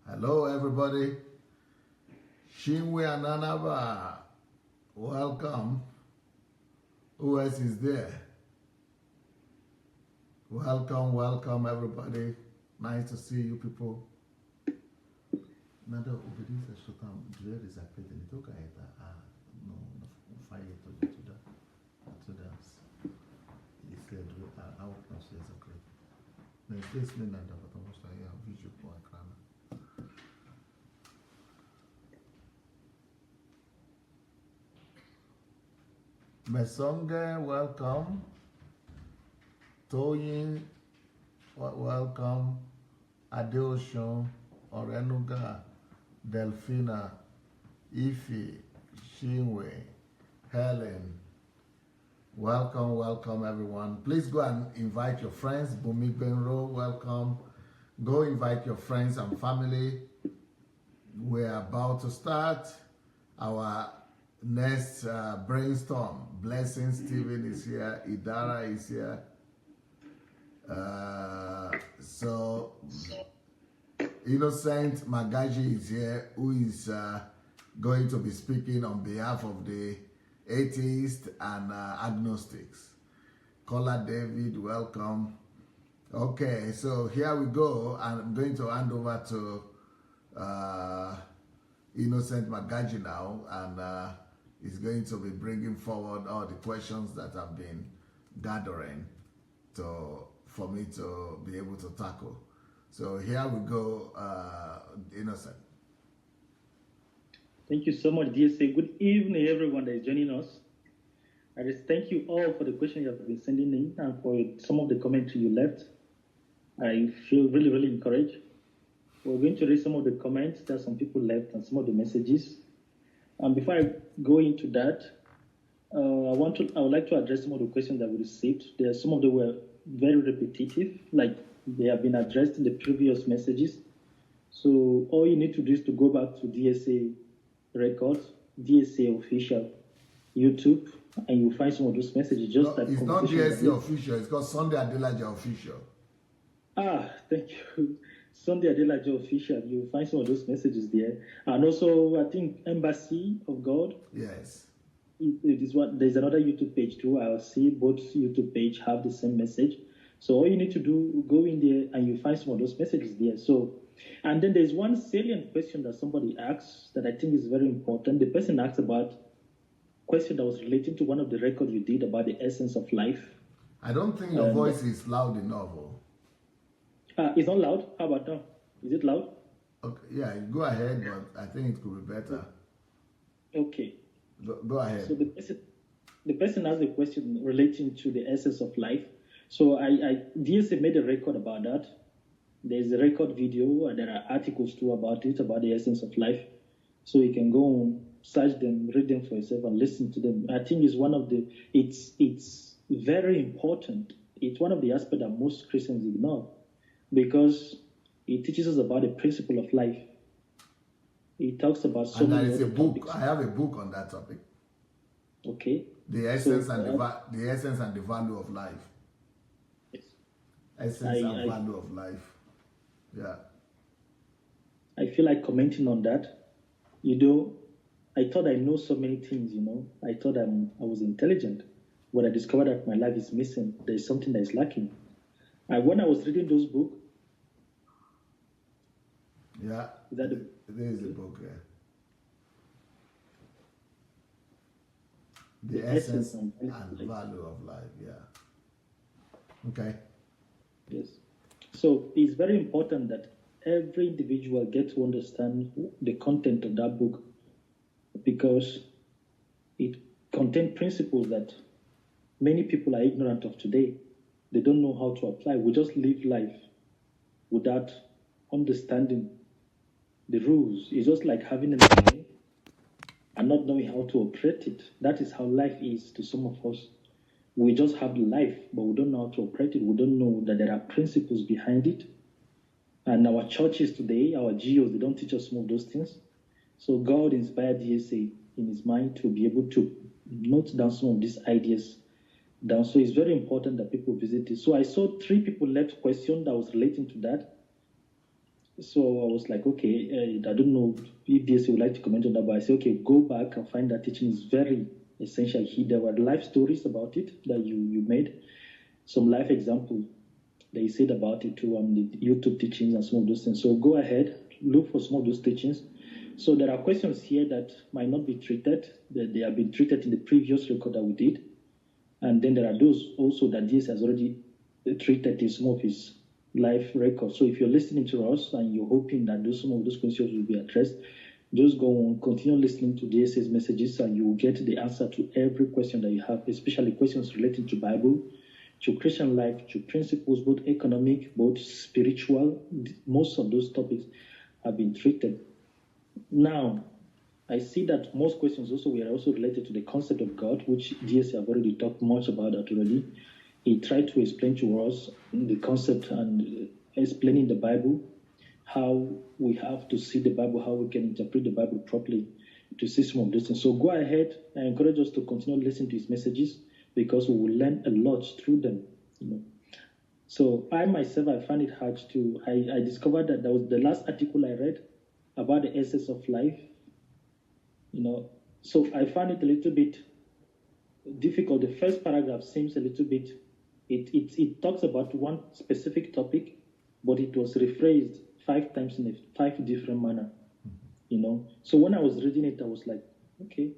Hello, everybody. Shinwe Ananaba, welcome. Who else is there? Welcome, everybody. Nice to see you people. Nada obediência total, direitos a pede ni toka eta no fire to dance. Isso é do a process ok. Na face nem nada para mostrar aí o vídeo com a câmera. Mesonga, welcome. Toyin, welcome. Adeoshun, Orenuga, Delphina, Ife, Shinwe, Helen. Welcome everyone. Please go and invite your friends. Bumi Benro, welcome. Go invite your friends and family. We're about to start our next brainstorm. Blessing Stephen is here. Idara is here. So Innocent Magaji is here, who is going to be speaking on behalf of the atheists and agnostics. Kola David, welcome. Okay, so here we go. I'm going to hand over to Innocent Magaji now, and he's going to be bringing forward all the questions that have been gathering for me to be able to tackle. So here we go, Innocent. Thank you so much, DSA. Good evening, everyone that is joining us. I just thank you all for the questions you have been sending in and for some of the commentary you left. I feel really encouraged. We're going to read some of the comments that some people left and some of the messages. And before I go into that, I would like to address some of the questions that we received. Some of them were very repetitive, like they have been addressed in the previous messages. So all you need to do is to go back to DSA Records, DSA Official, YouTube, and you'll find some of those messages. Just it's not DSA Official, it's called Sunday Adelaja Official. Ah, thank you. Sunday Adelaja Official, you'll find some of those messages there. And also, I think Embassy of God. Yes. It is what there's another YouTube page too. I'll see both YouTube page have the same message. So all you need to do, go in there and you find some of those messages there. So, and then there's one salient question that somebody asks that I think is very important. The person asked about question that was relating to one of the records you did about the essence of life. I don't think your voice is loud enough. It's not loud. How about now? Is it loud? Okay, yeah, go ahead, but I think it could be better. Okay. Go ahead. So the person asked a question relating to the essence of life. So DSA made a record about that. There's a record video and there are articles too about it, about the essence of life. So you can go and search them, read them for yourself and listen to them. I think it's very important. It's one of the aspects that most Christians ignore because it teaches us about the principle of life. It talks about so many. And there is a book. Topics. I have a book on that topic. Okay. The essence the essence and the value of life. Yes. Essence and value of life. Yeah. I feel like commenting on that. I thought I know so many things. I thought I was intelligent. When I discovered that my life is missing, there is something that is lacking. And when I was reading those books. Yeah. There is a book, yeah. The essence and value of life, yeah. Okay. Yes. So it's very important that every individual get to understand the content of that book because it contains principles that many people are ignorant of today. They don't know how to apply. We just live life without understanding the rules. It's just like having a machine and not knowing how to operate it. That is how life is to some of us. We just have life, but we don't know how to operate it. We don't know that there are principles behind it. And our churches today, our GOs, they don't teach us some of those things. So God inspired DSA in his mind to be able to note down some of these ideas down. So it's very important that people visit it. So I saw 3 people left question that was relating to that. So I was like, okay, I don't know if DSA would like to comment on that, but I said, okay, go back and find that teaching is very essential. There were life stories about it that you made, some life examples that you said about it too, the YouTube teachings and some of those things. So go ahead, look for some of those teachings. So there are questions here that might not be treated, that they have been treated in the previous record that we did. And then there are those also that DS has already treated in some of his live records. So if you're listening to us and you're hoping that some of those questions will be addressed, just go on, continue listening to DSA's messages, and you will get the answer to every question that you have, especially questions relating to Bible, to Christian life, to principles, both economic, both spiritual. Most of those topics have been treated. Now, I see that most questions also were also related to the concept of God, which DSA have already talked much about that already. He tried to explain to us the concept and explaining the Bible, how we have to see the Bible, how we can interpret the Bible properly to see some of those things. So go ahead. I encourage us to continue listening to his messages because we will learn a lot through them. So I myself, I find it hard to. I discovered that was the last article I read about the essence of life. So I found it a little bit difficult. The first paragraph seems a little bit. It talks about one specific topic, but it was rephrased 5 times in 5 different manner. So when I was reading it, I was like, okay,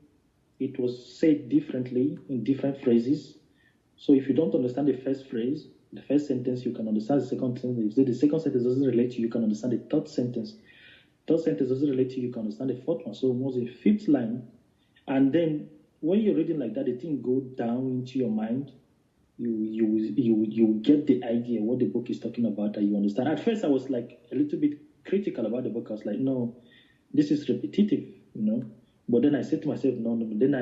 it was said differently in different phrases. So if you don't understand the first phrase, the first sentence, you can understand the second sentence. If the second sentence doesn't relate to you, you can understand the third sentence. Third sentence doesn't relate to you, you can understand the fourth one. So almost a fifth line. And then when you're reading like that, the thing goes down into your mind. You get the idea what the book is talking about and you understand. At first, I was like a little bit critical about the book. I was like, no, this is repetitive, But then I said to myself, no. Then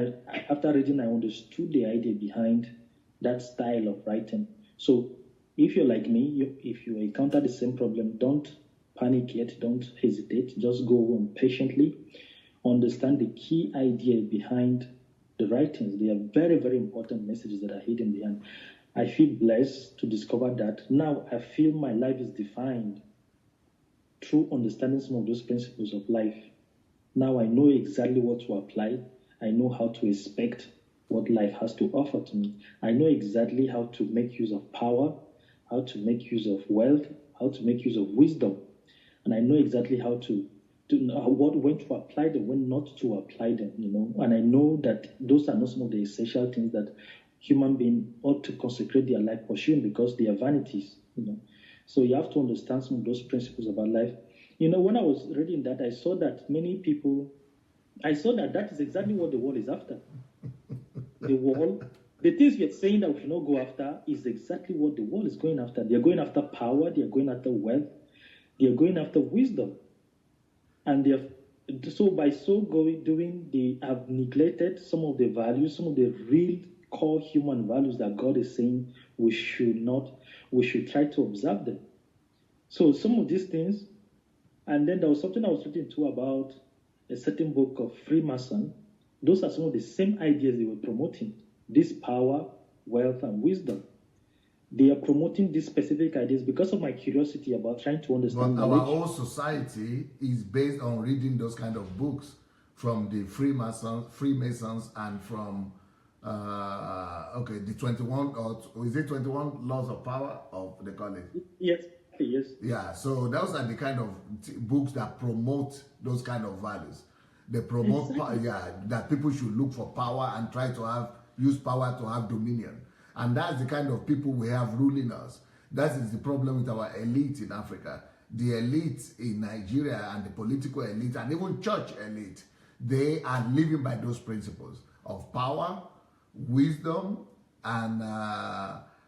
after reading, I understood the idea behind that style of writing. So if you're like me, if you encounter the same problem, don't panic yet, don't hesitate. Just go on patiently. Understand the key idea behind the writings. They are very, very important messages that are hidden behind. I feel blessed to discover that. Now I feel my life is defined through understanding some of those principles of life. Now I know exactly what to apply. I know how to expect what life has to offer to me. I know exactly how to make use of power, how to make use of wealth, how to make use of wisdom. And I know exactly how to when to apply them, when not to apply them, And I know that those are not some of the essential things that human beings ought to consecrate their life pursuing because they are vanities, So you have to understand some of those principles about life. When I was reading that, I saw that that is exactly what the world is after. The world, the things you're saying that we should not go after is exactly what the world is going after. They're going after power, they're going after wealth, they're going after wisdom. And they have doing, they have neglected some of the values, some of the real core human values that God is saying we should try to observe them. So some of these things, and then there was something I was reading too about a certain book of Freemason. Those are some of the same ideas they were promoting. This power, wealth, and wisdom. They are promoting these specific ideas because of my curiosity about trying to understand But knowledge. our whole society is based on reading those kind of books from the Freemasons and from the 21 or is it 21 laws of power of the college? Yes. Yeah, so those are the kind of books that promote those kind of values. They promote that people should look for power and try to use power to have dominion. And that's the kind of people we have ruling us. That is the problem with our elite in Africa. The elite in Nigeria and the political elite and even church elite, they are living by those principles of power, wisdom, and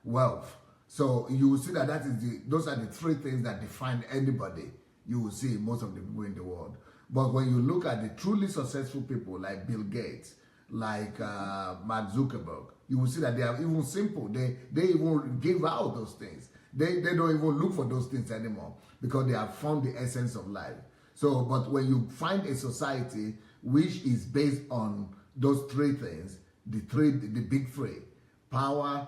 wealth. So you will see that those are the 3 things that define anybody you will see most of the people in the world. But when you look at the truly successful people like Bill Gates, like Mark Zuckerberg, you will see that they are even simple. They even give out those things. They don't even look for those things anymore because they have found the essence of life. So, but when you find a society which is based on those 3 things, the big 3, power,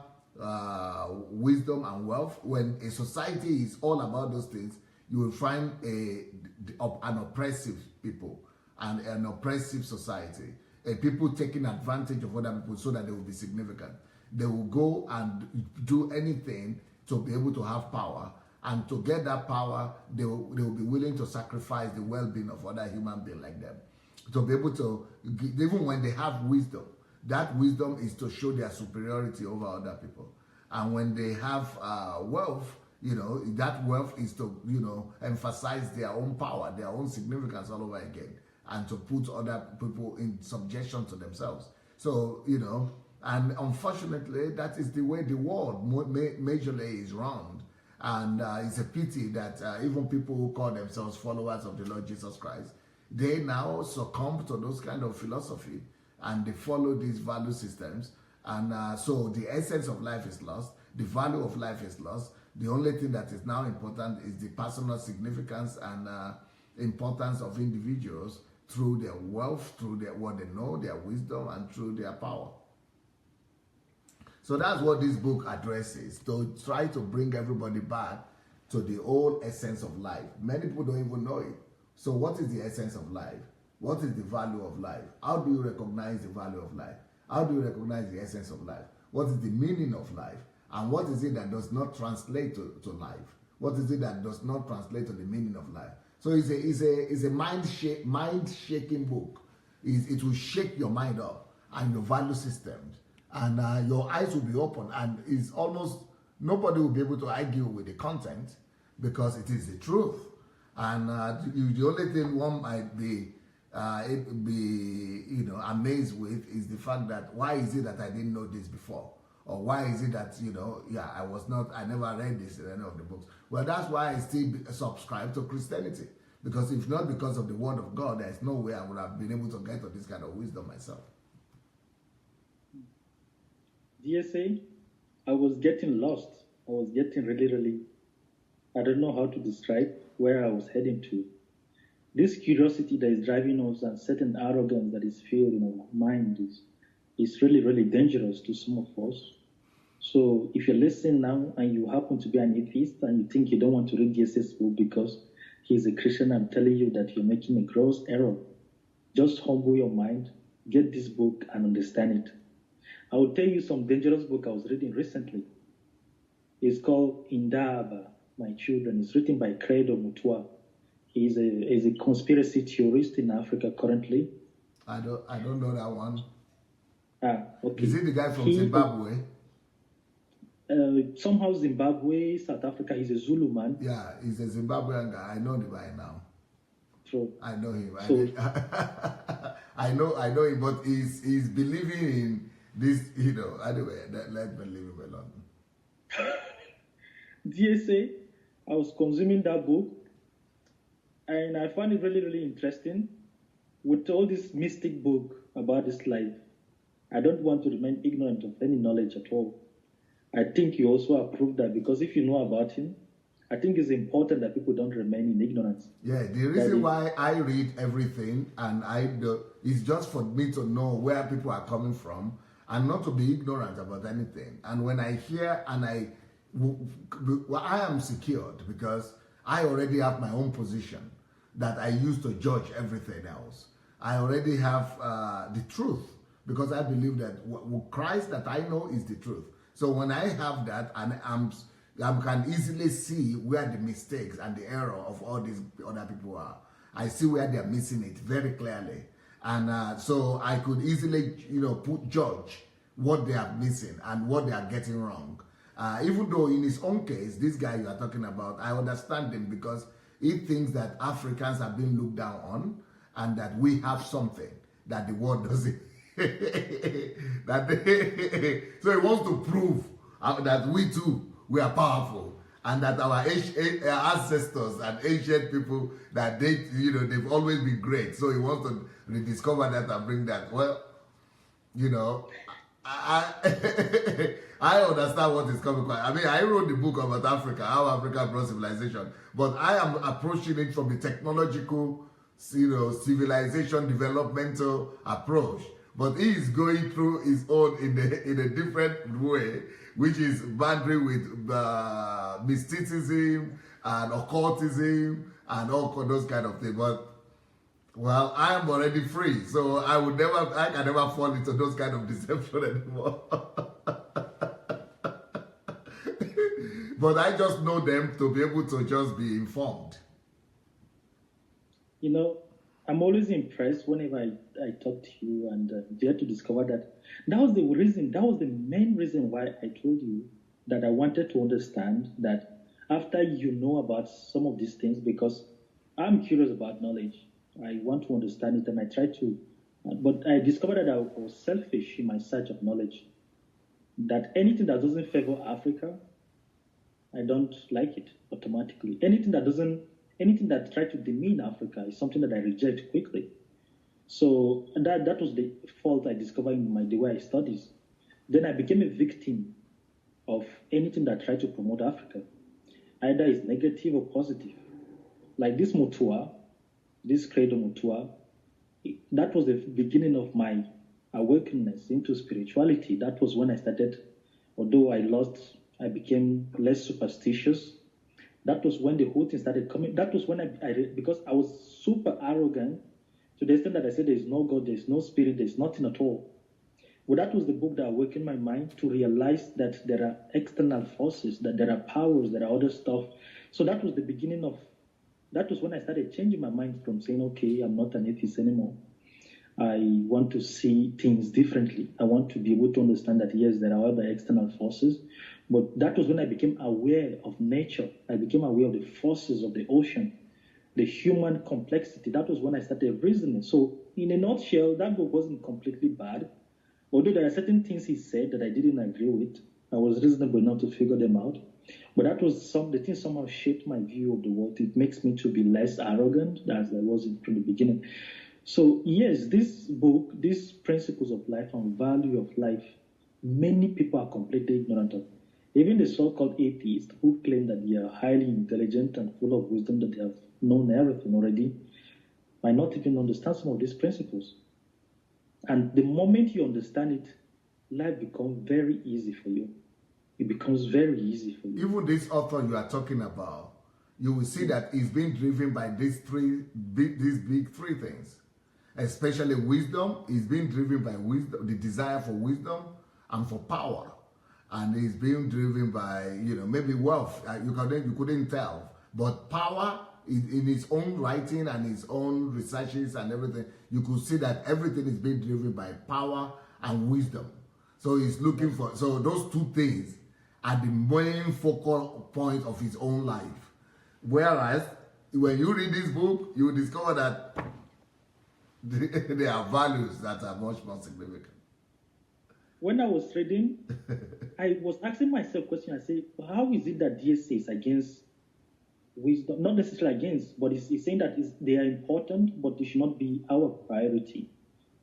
wisdom, and wealth, when a society is all about those things, you will find an oppressive people and an oppressive society, a people taking advantage of other people so that they will be significant. They will go and do anything to be able to have power, and to get that power, they will be willing to sacrifice the well-being of other human beings like them. To be able to, even when they have wisdom, that wisdom is to show their superiority over other people. And when they have wealth, that wealth is to, emphasize their own power, their own significance all over again, and to put other people in subjection to themselves. So, and unfortunately, that is the way the world majorly is run. And it's a pity that even people who call themselves followers of the Lord Jesus Christ, they now succumb to those kind of philosophy, and they follow these value systems. And so the essence of life is lost. The value of life is lost. The only thing that is now important is the personal significance and importance of individuals through their wealth, through what they know, their wisdom, and through their power. So that's what this book addresses, to try to bring everybody back to the old essence of life. Many people don't even know it. So what is the essence of life? What is the value of life? How do you recognize the value of life? How do you recognize the essence of life? What is the meaning of life? And what is it that does not translate to life? What is it that does not translate to the meaning of life? So it's a mind-shaking book. It will shake your mind up and your value systems. And your eyes will be open, and it's almost nobody will be able to argue with the content, because it is the truth. And the only thing one might be amazed with is the fact that why is it that I didn't know this before, or why is it that I never read this in any of the books. Well, that's why I still subscribe to Christianity, because if not because of the Word of God, there's no way I would have been able to get to this kind of wisdom myself. DSA, I was getting lost. I was getting really, I don't know how to describe where I was heading to. This curiosity that is driving us and certain arrogance that is filled in our mind is really dangerous to some of us. So if you're listening now and you happen to be an atheist and you think you don't want to read DSA's book because he's a Christian, I'm telling you that you're making a gross error. Just humble your mind, get this book and understand it. I will tell you some dangerous book I was reading recently. It's called Indaba, My Children. It's written by Credo Mutua. He's a conspiracy theorist in Africa currently. I don't know that one. Okay. Is he the guy from Zimbabwe? Somehow Zimbabwe, South Africa. He's a Zulu man. Yeah, he's a Zimbabwean guy. I know the guy now. True. I know him. So, I know him, but he's believing in this, anyway, let me leave him alone. DSA, I was consuming that book, and I found it really interesting. With all this mystic book about this life, I don't want to remain ignorant of any knowledge at all. I think you also approve that, because if you know about him, I think it's important that people don't remain in ignorance. Yeah, the reason why I read everything and is just for me to know where people are coming from, and not to be ignorant about anything. And when I hear and I am secured, because I already have my own position that I use to judge everything else. I already have the truth, because I believe that Christ that I know is the truth. So when I have that, and I can easily see where the mistakes and the error of all these other people are. I see where they're missing it very clearly. And so I could easily, judge what they are missing and what they are getting wrong. Even though in his own case, this guy you are talking about, I understand him, because he thinks that Africans have been looked down on, and that we have something that the world doesn't. So he wants to prove that we are powerful, and that our ancestors and ancient people, that they've always been great. So he wants to rediscover that and bring that. Well, I understand what is coming. I mean, I wrote the book about Africa, how Africa brought civilization, but I am approaching it from the technological, civilization developmental approach. But he is going through his own in a different way, which is boundary with mysticism, and occultism and all those kind of things. But well, I am already free, so I can never fall into those kind of deception anymore. But I just know them to be able to just be informed. You know, I'm always impressed whenever I talk to you and dare to discover that was the reason, that was the main reason why I told you that I wanted to understand that after you know about some of these things, because I'm curious about knowledge. I want to understand it and I try to, but I discovered that I was selfish in my search of knowledge. That anything that doesn't favor Africa, I don't like it automatically. Anything that tries to demean Africa is something that I reject quickly. So that was the fault I discovered in the way I studied. Then I became a victim of anything that tried to promote Africa. Either it's negative or positive. Like this Mutua, this Credo Mutua, that was the beginning of my awakeness into spirituality. That was when I started, although I became less superstitious. That was when the whole thing started coming. That was when because I was super arrogant to the extent that I said there's no God, there's no spirit, there's nothing at all. Well, that was the book that awakened my mind to realize that there are external forces, that there are powers, there are other stuff. So that was the beginning of, that was when I started changing my mind from saying, okay, I'm not an atheist anymore. I want to see things differently. I want to be able to understand that, yes, there are other external forces. But that was when I became aware of nature. I became aware of the forces of the ocean, the human complexity. That was when I started reasoning. So in a nutshell, that book wasn't completely bad. Although there are certain things he said that I didn't agree with, I was reasonable enough to figure them out. But that was the thing somehow shaped my view of the world. It makes me to be less arrogant as I was from the beginning. So yes, this book, these principles of life and value of life, many people are completely ignorant of. Even the so-called atheists who claim that they are highly intelligent and full of wisdom, that they have known everything already, might not even understand some of these principles. And the moment you understand it, life becomes very easy for you. It becomes very easy for you. Even this author you are talking about, you will see that he's being driven by these big three things. Especially wisdom. He's being driven by wisdom, the desire for wisdom and for power. And he's being driven by, maybe wealth. You couldn't tell. But power, in his own writing and his own researches and everything, you could see that everything is being driven by power and wisdom. So he's looking for, so those two things are the main focal point of his own life. Whereas, when you read this book, you will discover that there are values that are much more significant. When I was reading, I was asking myself a question. I say, how is it that DSA is against wisdom? Not necessarily against, but it's saying that they are important, but they should not be our priority.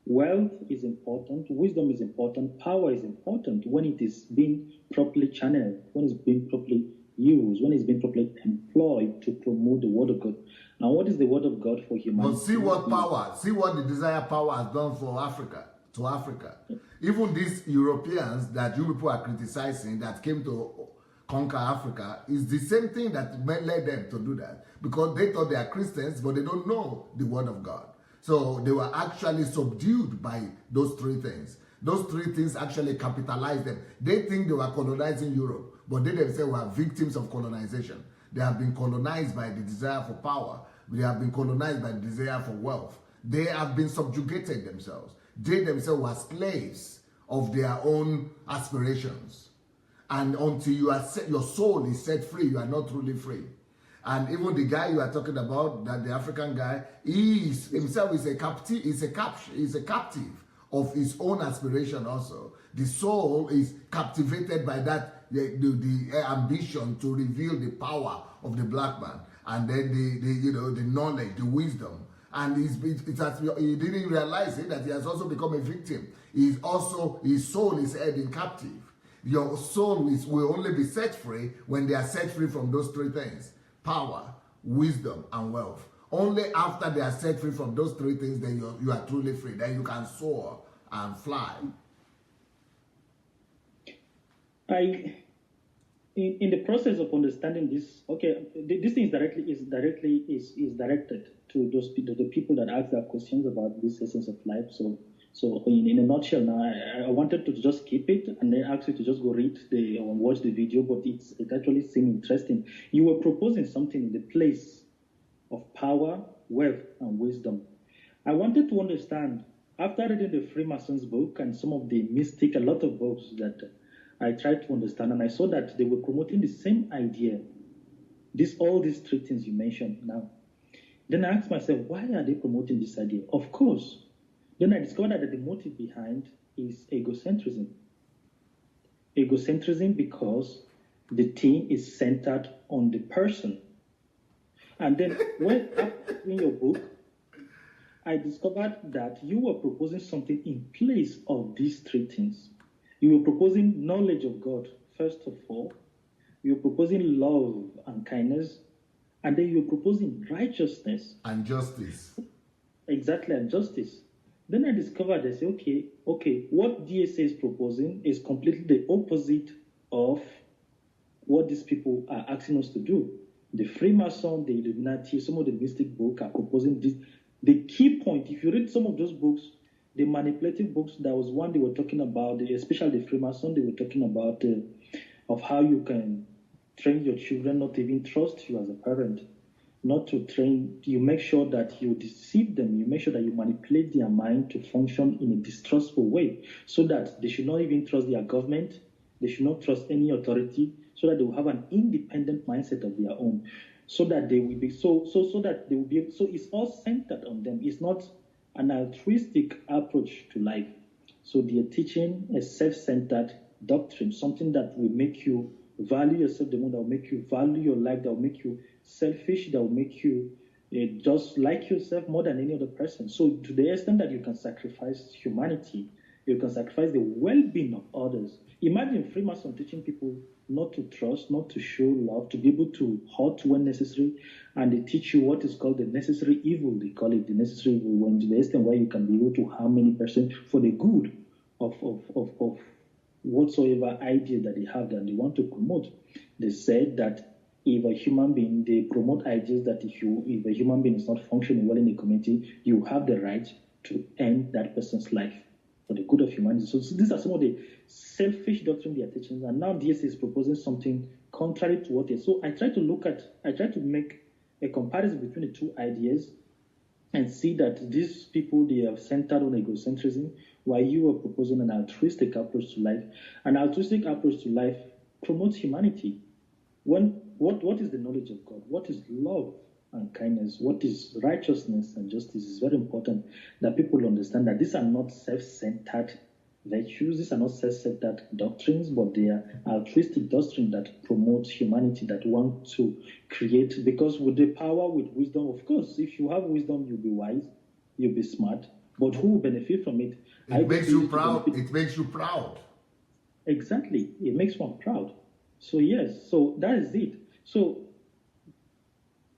Wealth is important, wisdom is important, power is important when it is being properly channeled, when it's being properly used, when it's being properly employed to promote the word of God. Now, what is the word of God for humanity? But see what the desired power has done for Africa, to Africa. Even these Europeans that you people are criticizing that came to conquer Africa is the same thing that led them to do that. Because they thought they are Christians, but they don't know the word of God. So they were actually subdued by those three things. Those three things actually capitalized them. They think they were colonizing Europe, but they themselves were victims of colonization. They have been colonized by the desire for power. They have been colonized by the desire for wealth. They have been subjugated themselves. They themselves were slaves of their own aspirations. And until your soul is set free, you are not truly free. And even the guy you are talking about, that the African guy, he himself is a captive. Is a captive of his own aspiration. Also, the soul is captivated by that the ambition to reveal the power of the black man, and then the knowledge, the wisdom. And he didn't realize it, that he has also become a victim. His soul is held in captive. Your soul will only be set free when they are set free from those three things: power, wisdom, and wealth. Only after they are set free from those three things, then you are truly free. Then you can soar and fly. in the process of understanding this, okay, this thing is directed to those the people that ask their questions about this essence of life. So in a nutshell, now I wanted to just keep it and then ask you to just go read or watch the video, but it actually seemed interesting. You were proposing something in the place of power, wealth, and wisdom. I wanted to understand, after reading the Freemasons book and some of the a lot of books that I tried to understand, and I saw that they were promoting the same idea, all these three things you mentioned now. Then I asked myself, why are they promoting this idea? Of course. Then I discovered that the motive behind is egocentrism. Egocentrism because the thing is centered on the person. And then when in your book, I discovered that you were proposing something in place of these three things. You were proposing knowledge of God, first of all. You were proposing love and kindness. And then you were proposing righteousness. And justice. Exactly, and justice. Then I discovered, I say, okay, what DSA is proposing is completely the opposite of what these people are asking us to do. The Freemason, the Illuminati, some of the mystic books are proposing this. The key point, if you read some of those books, the manipulative books, there was one they were talking about, especially the Freemason, they were talking about of how you can train your children not to even trust you as a parent. Not to train, you make sure that you deceive them, you make sure that you manipulate their mind to function in a distrustful way, so that they should not even trust their government, they should not trust any authority, so that they will have an independent mindset of their own, so that they will be so that they will be, so it's all centered on them. It's not an altruistic approach to life. So they are teaching a self-centered doctrine, something that will make you value yourself the more, that will make you value your life, that will make you selfish, that will make you just like yourself more than any other person. So to the extent that you can sacrifice humanity, you can sacrifice the well-being of others. Imagine Freemason teaching people not to trust, not to show love, to be able to hurt when necessary, and they teach you what is called the necessary evil. They call it the necessary evil, when to the extent where you can be able to harm any person for the good of whatsoever idea that they have that they want to promote. They said that if a human being, they promote ideas that if a human being is not functioning well in the community, you have the right to end that person's life for the good of humanity. So these are some of the selfish doctrines they are teaching, and now DSA is proposing something contrary to what they. So I try to make a comparison between the two ideas and see that these people, they are centered on egocentrism, while you are proposing an altruistic approach to life. An altruistic approach to life promotes humanity. What is the knowledge of God? What is love and kindness? What is righteousness and justice? Is very important that people understand that these are not self-centered virtues, these are not self-centered doctrines, but they are altruistic doctrines that promote humanity, that want to create. Because with the power, with wisdom, of course, if you have wisdom, you'll be wise, you'll be smart. But who will benefit from it? It makes you proud. It makes you proud. Exactly. It makes one proud. So yes, so that is it. So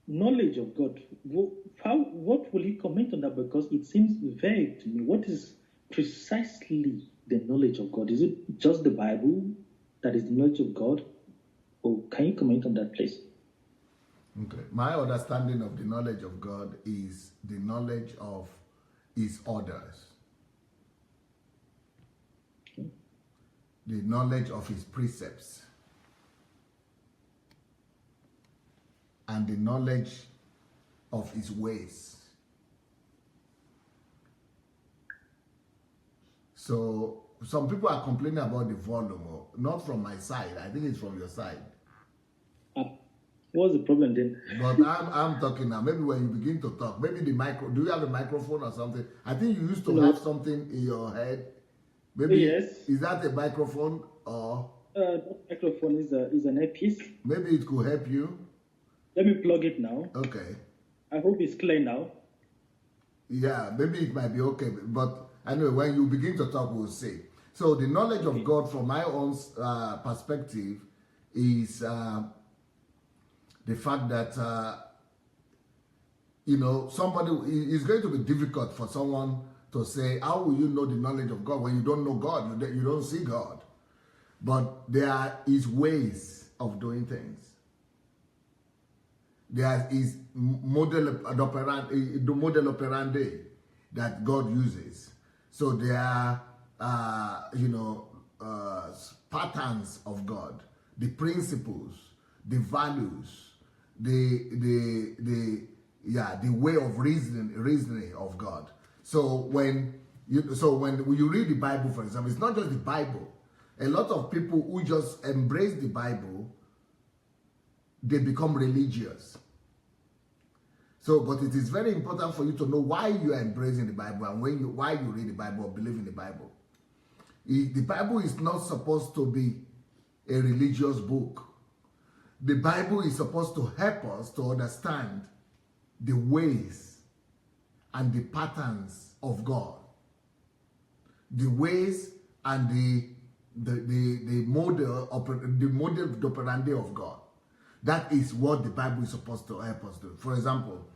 knowledge of God, what will you comment on that? Because it seems vague to me. What is precisely the knowledge of God? Is it just the Bible that is the knowledge of God? Or can you comment on that, please? Okay. My understanding of the knowledge of God is the knowledge of His orders. Okay. The knowledge of His precepts. And the knowledge of His ways. So some people are complaining about the volume, not from my side. I think it's from your side. What's the problem then? But I'm talking now. Maybe when you begin to talk, maybe the micro. Do you have a microphone or something? I think you used to have something in your head. Maybe yes. Is that a microphone or? Microphone is an earpiece. Maybe it could help you. Let me plug it now. Okay. I hope it's clear now. Yeah, maybe it might be okay. But anyway, when you begin to talk, we'll see. So the knowledge of God from my own perspective is the fact that, somebody, it's going to be difficult for someone to say, how will you know the knowledge of God when you don't know God? You don't see God. But there are His ways of doing things. There is model operandi that God uses. So there are, patterns of God, the principles, the values, the way of reasoning of God. So when you read the Bible, for example, it's not just the Bible. A lot of people who just embrace the Bible, they become religious. So, but it is very important for you to know why you are embracing the Bible and why you read the Bible or believe in the Bible. The Bible is not supposed to be a religious book. The Bible is supposed to help us to understand the ways and the patterns of God, the ways and the model operandi of God. That is what the Bible is supposed to help us do. For example,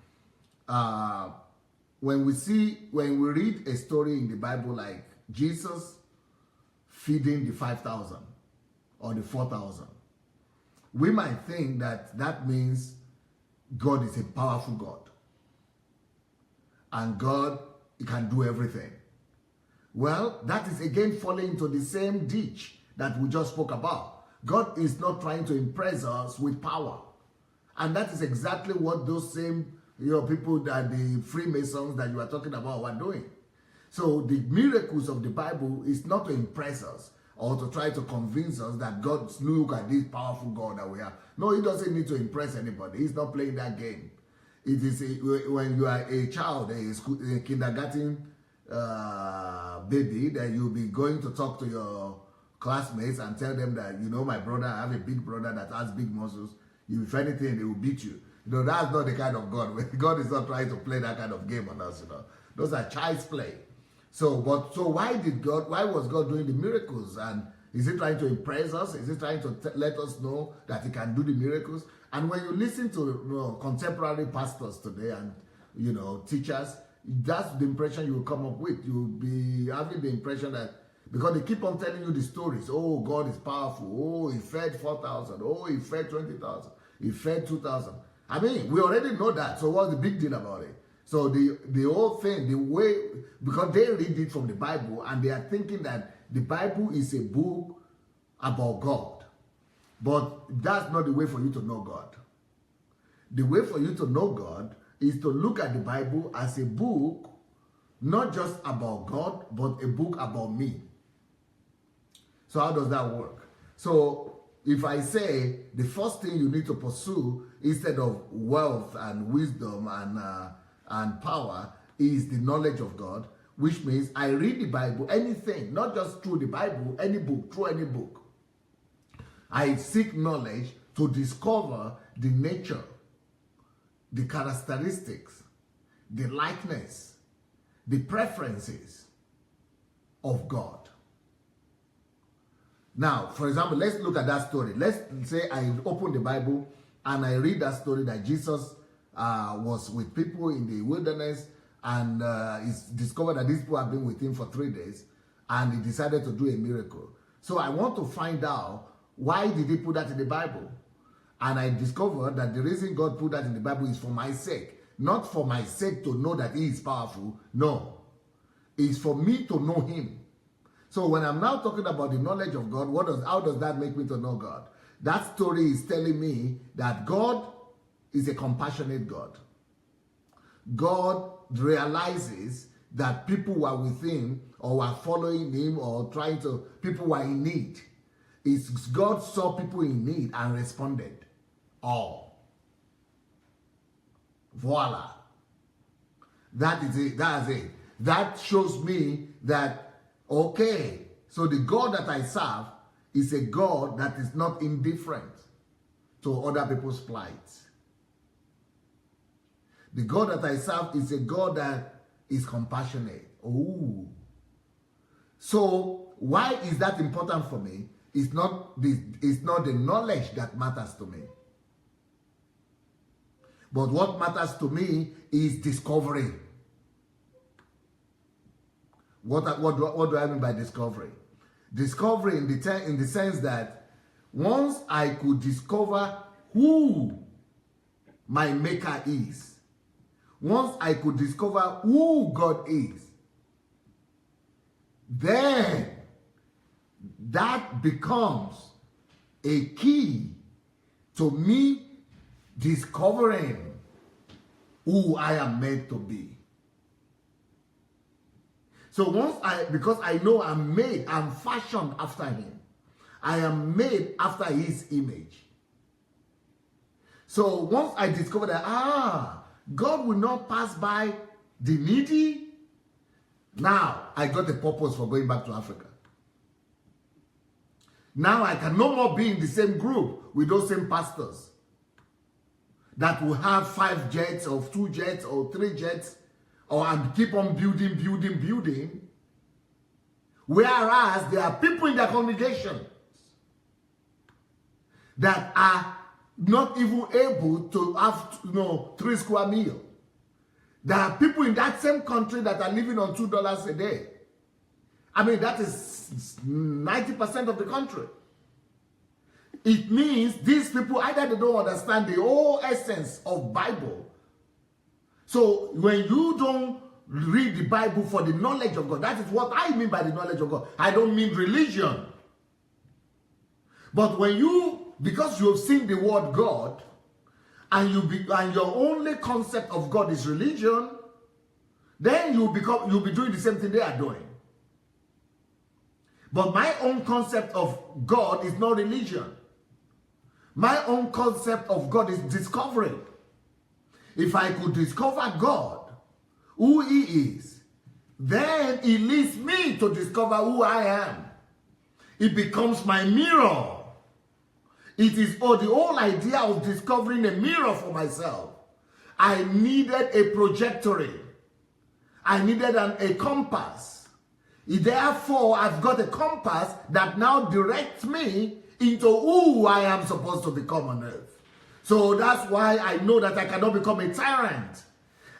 when we read a story in the Bible like Jesus feeding the 5,000 or the 4,000, we might think that means God is a powerful God and God can do everything. Well, that is again falling into the same ditch that we just spoke about. God is not trying to impress us with power. And that is exactly what those same people, that the Freemasons that you are talking about, were doing. So the miracles of the Bible is not to impress us or to try to convince us that God, look at this powerful God that we have. No, he doesn't need to impress anybody. He's not playing that game. It is when you are a child, a kindergarten baby, that you'll be going to talk to your classmates and tell them that, my brother, I have a big brother that has big muscles. If anything, they will beat you. That's not the kind of God. God is not trying to play that kind of game on us. Those are child's play. So why was God doing the miracles? And is he trying to impress us? Is he trying to let us know that he can do the miracles? And when you listen to contemporary pastors today and teachers, that's the impression you will come up with. You'll be having the impression that, because they keep on telling you the stories. Oh, God is powerful. Oh, he fed 4,000. Oh, he fed 20,000. He fed 2,000. I mean, we already know that. So what's the big deal about it? So the whole thing, the way, because they read it from the Bible and they are thinking that the Bible is a book about God. But that's not the way for you to know God. The way for you to know God is to look at the Bible as a book, not just about God, but a book about me. So how does that work? So if I say the first thing you need to pursue instead of wealth and wisdom and power is the knowledge of God, which means I read the Bible, anything, not just through the Bible, any book, through any book. I seek knowledge to discover the nature, the characteristics, the likeness, the preferences of God. Now, for example, let's look at that story. Let's say I open the Bible and I read that story that Jesus was with people in the wilderness and he's discovered that these people have been with him for 3 days and he decided to do a miracle. So I want to find out, why did he put that in the Bible? And I discovered that the reason God put that in the Bible is for my sake. Not for my sake to know that he is powerful. No. It's for me to know him. So when I'm now talking about the knowledge of God, how does that make me to know God? That story is telling me that God is a compassionate God. God realizes that people who are with him or were following him or people were in need. God saw people in need and responded. Oh. Voila. That is it. That's it. That shows me that, okay, so the God that I serve is a God that is not indifferent to other people's plight. The God that I serve is a God that is compassionate. Oh. So why is that important for me? It's not the knowledge that matters to me. But what matters to me is discovery. What do I mean by discovery? Discovery in the sense that once I could discover who my maker is, once I could discover who God is, then that becomes a key to me discovering who I am meant to be. So because I know I'm fashioned after him. I am made after his image. So once I discover that, God will not pass by the needy, now I got a purpose for going back to Africa. Now I can no more be in the same group with those same pastors that will have 5 jets or 2 jets or 3 jets, and keep on building. Whereas there are people in their congregation that are not even able to have 3 square meals. There are people in that same country that are living on $2 a day. I mean, that is 90% of the country. It means these people, either they don't understand the whole essence of Bible. So when you don't read the Bible for the knowledge of God, that is what I mean by the knowledge of God. I don't mean religion. But when because you have seen the word God, and your only concept of God is religion, then you'll be doing the same thing they are doing. But my own concept of God is not religion. My own concept of God is discovery. If I could discover God, who he is, then it leads me to discover who I am. It becomes my mirror. It is the whole idea of discovering a mirror for myself. I needed a trajectory. I needed a compass. Therefore, I've got a compass that now directs me into who I am supposed to become on earth. So that's why I know that I cannot become a tyrant.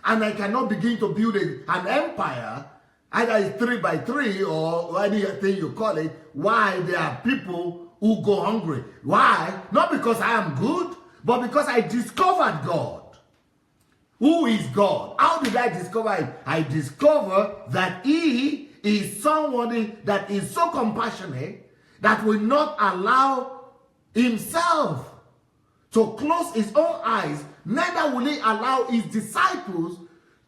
And I cannot begin to build an empire, either it's 3 by 3 or anything you call it, why there are people who go hungry. Why? Not because I am good, but because I discovered God. Who is God? How did I discover him? I discovered that he is somebody that is so compassionate that will not allow himself to close his own eyes, neither will he allow his disciples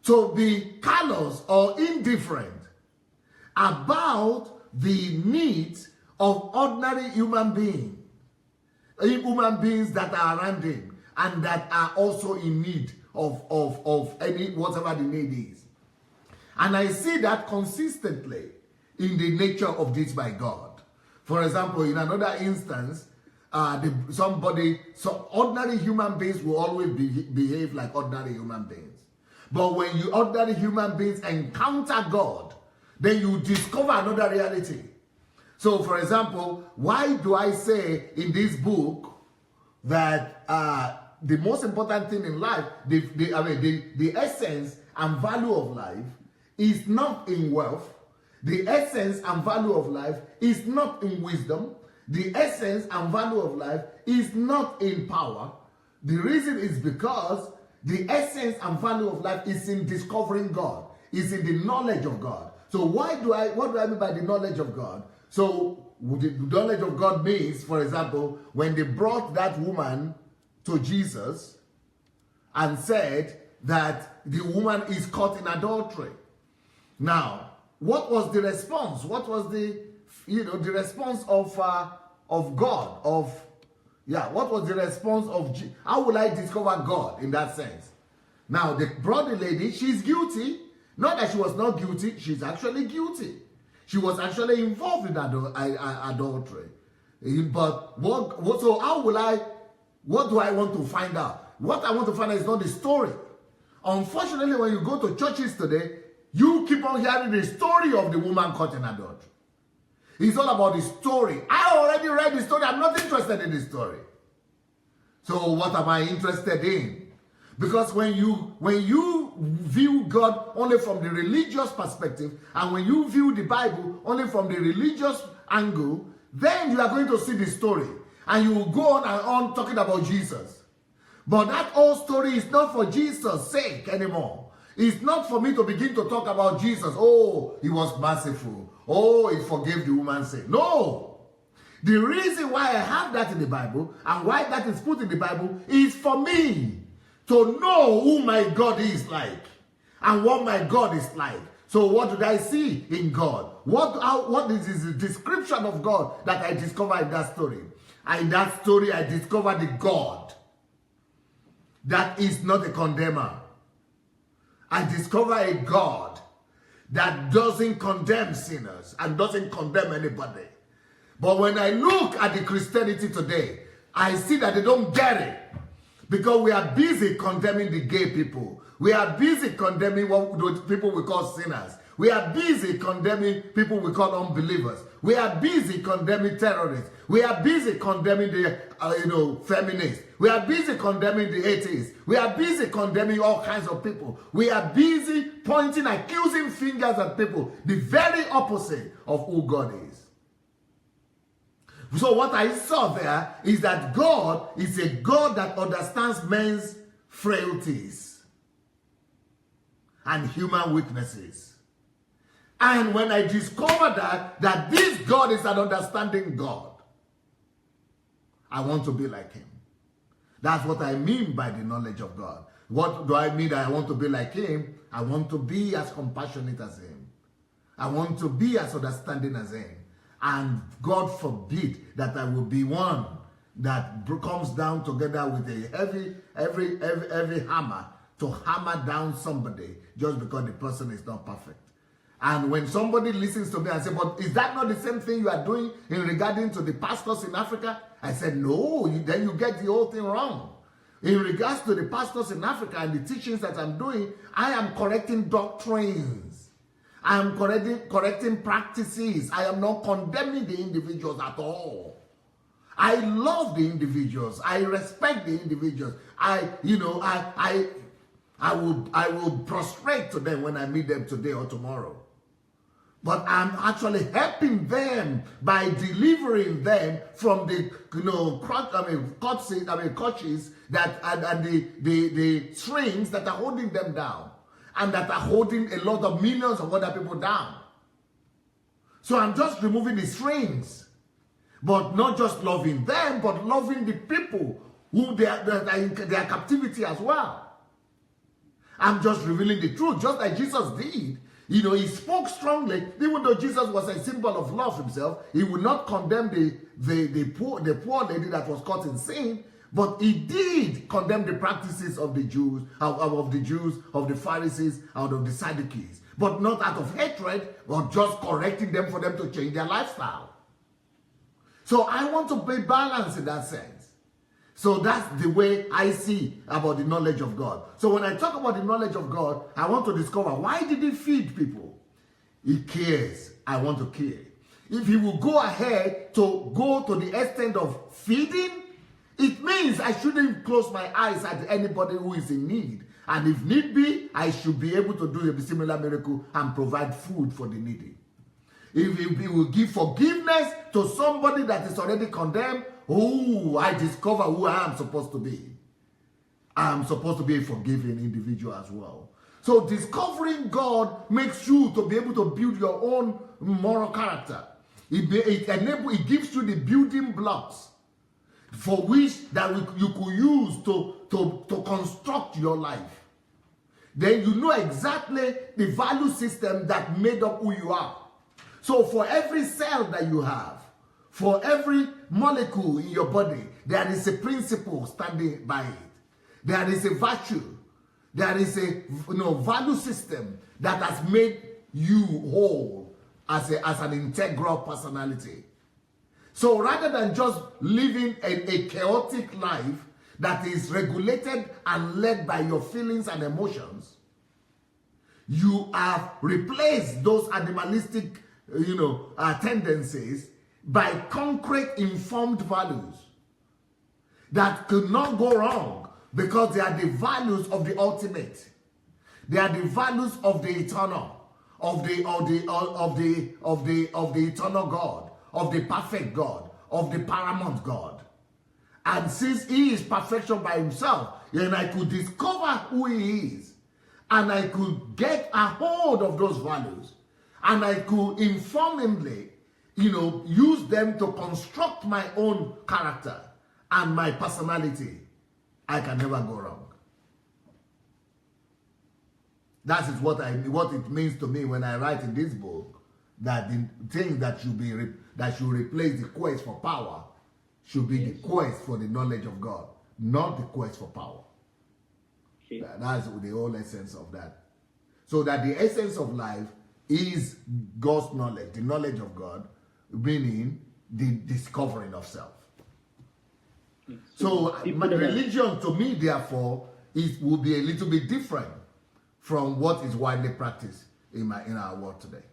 to be callous or indifferent about the needs of ordinary human beings that are around him and that are also in need of any whatever the need is. And I see that consistently in the nature of this by God. For example, in another instance, ordinary human beings will always behave like ordinary human beings. But when ordinary human beings encounter God, then you discover another reality. So, for example, why do I say in this book that the most important thing in life, the essence and value of life is not in wealth. The essence and value of life is not in wisdom. The essence and value of life is not in power. The reason is because the essence and value of life is in discovering God, is in the knowledge of God. So what do I mean by the knowledge of God? So the knowledge of God means, for example, when they brought that woman to Jesus and said that the woman is caught in adultery. Now, what was the response? What was the response of God? What was the response of how will I discover God in that sense? Now, they brought the lady, she's guilty. Not that she was not guilty, she's actually guilty. She was actually involved in adultery. But what do I want to find out? What I want to find out is not the story. Unfortunately, when you go to churches today, you keep on hearing the story of the woman caught in adultery. It's all about the story. I already read the story. I'm not interested in the story. So what am I interested in? Because when you view God only from the religious perspective, and when you view the Bible only from the religious angle, then you are going to see the story. And you will go on and on talking about Jesus. But that whole story is not for Jesus' sake anymore. It's not for me to begin to talk about Jesus. Oh, he was merciful. Oh, he forgave the woman's sin. No. The reason why I have that in the Bible and why that is put in the Bible is for me to know who my God is like and what my God is like. So what did I see in God? What is the description of God that I discovered in that story? And in that story, I discovered the God that is not a condemner. I discovered a God that doesn't condemn sinners and doesn't condemn anybody. But when I look at the Christianity today, I see that they don't get it. Because we are busy condemning the gay people. We are busy condemning what people we call sinners. We are busy condemning people we call unbelievers. We are busy condemning terrorists. We are busy condemning the feminists. We are busy condemning the atheists. We are busy condemning all kinds of people. We are busy pointing, accusing fingers at people. The very opposite of who God is. So what I saw there is that God is a God that understands men's frailties and human weaknesses. And when I discovered that this God is an understanding God, I want to be like him. That's what I mean by the knowledge of God. What do I mean that I want to be like him? I want to be as compassionate as him. I want to be as understanding as him. And God forbid that I will be one that comes down together with a heavy hammer to hammer down somebody just because the person is not perfect. And when somebody listens to me and says, but is that not the same thing you are doing in regarding to the pastors in Africa? I said, no, then you get the whole thing wrong. In regards to the pastors in Africa and the teachings that I'm doing, I am correcting doctrines. I am correcting practices. I am not condemning the individuals at all. I love the individuals. I respect the individuals. I will prostrate to them when I meet them today or tomorrow. But I'm actually helping them by delivering them from the clutches that and the strings that are holding them down and that are holding a lot of millions of other people down. So I'm just removing the strings, but not just loving them, but loving the people who they are in their captivity as well. I'm just revealing the truth, just like Jesus did. He spoke strongly, even though Jesus was a symbol of love himself. He would not condemn the poor lady that was caught in sin, but he did condemn the practices of the Jews, of the Pharisees, out of the Sadducees, but not out of hatred, but just correcting them for them to change their lifestyle. So I want to be balanced in that sense. So that's the way I see about the knowledge of God. So when I talk about the knowledge of God, I want to discover, why did he feed people? He cares. I want to care. If he will go ahead to go to the extent of feeding, it means I shouldn't close my eyes at anybody who is in need. And if need be, I should be able to do a similar miracle and provide food for the needy. If he will give forgiveness to somebody that is already condemned, I discover who I am supposed to be. I am supposed to be a forgiving individual as well. So discovering God makes you to be able to build your own moral character. It gives you the building blocks for which that you could use to construct your life. Then you know exactly the value system that made up who you are. So for every cell that you have, for every molecule in your body, there is a principle standing by it. There is a virtue. There is a value system that has made you whole as an integral personality. So rather than just living a chaotic life that is regulated and led by your feelings and emotions, you have replaced those animalistic tendencies by concrete informed values that could not go wrong, because they are the values of the ultimate. They are the values of the eternal, of the eternal God, of the perfect God, of the paramount God. And since he is perfection by himself, then I could discover who he is. And I could get a hold of those values. And I could informedly, use them to construct my own character and my personality. I can never go wrong. That is what it means to me when I write in this book, that the thing that should replace the quest for power should be the quest for the knowledge of God, not the quest for power. Okay. That's the whole essence of that. So that the essence of life is God's knowledge, the knowledge of God, meaning the discovering of self. So religion to me, therefore, will be a little bit different from what is widely practiced in our world today.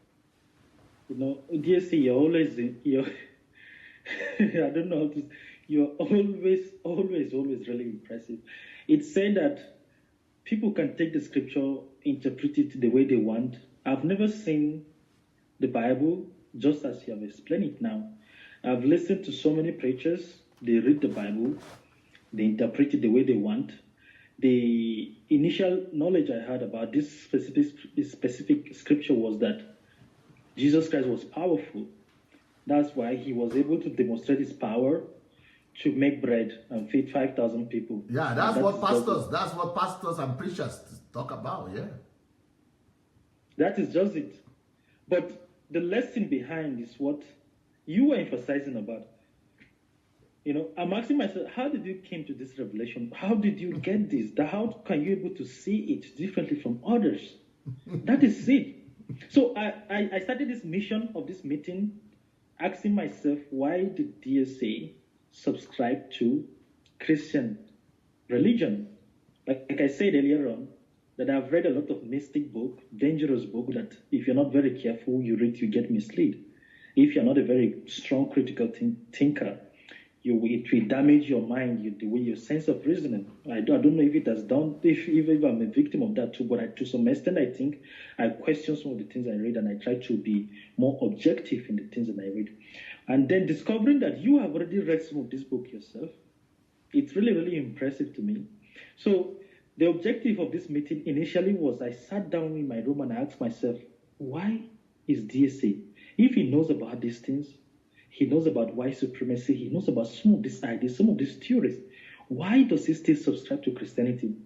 DSC, you're I don't know how to. You're always really impressive. It's said that people can take the scripture, interpret it the way they want. I've never seen the Bible just as you have explained it now. I've listened to so many preachers. They read the Bible, they interpret it the way they want. The initial knowledge I had about this specific scripture was that Jesus Christ was powerful. That's why he was able to demonstrate his power to make bread and feed 5,000 people. Yeah, that's what pastors and preachers talk about, yeah. That is just it. But the lesson behind is what you were emphasizing about. I'm asking myself, how did you came to this revelation? How did you get this? How can you be able to see it differently from others? That is it. So I started this mission of this meeting asking myself, why did DSA subscribe to Christian religion? Like I said earlier on, that I've read a lot of mystic book, dangerous book, that if you're not very careful, you read, you get misled. If you're not a very strong critical thinker, it will damage your mind, the way your sense of reasoning. I don't know if it has done, if I'm a victim of that too, but to some extent, I think I question some of the things I read, and I try to be more objective in the things that I read. And then discovering that you have already read some of this book yourself, it's really, really impressive to me. So the objective of this meeting initially was, I sat down in my room and I asked myself, why is DSA? If he knows about these things, he knows about white supremacy, he knows about some of these ideas, some of these theories, why does he still subscribe to Christianity?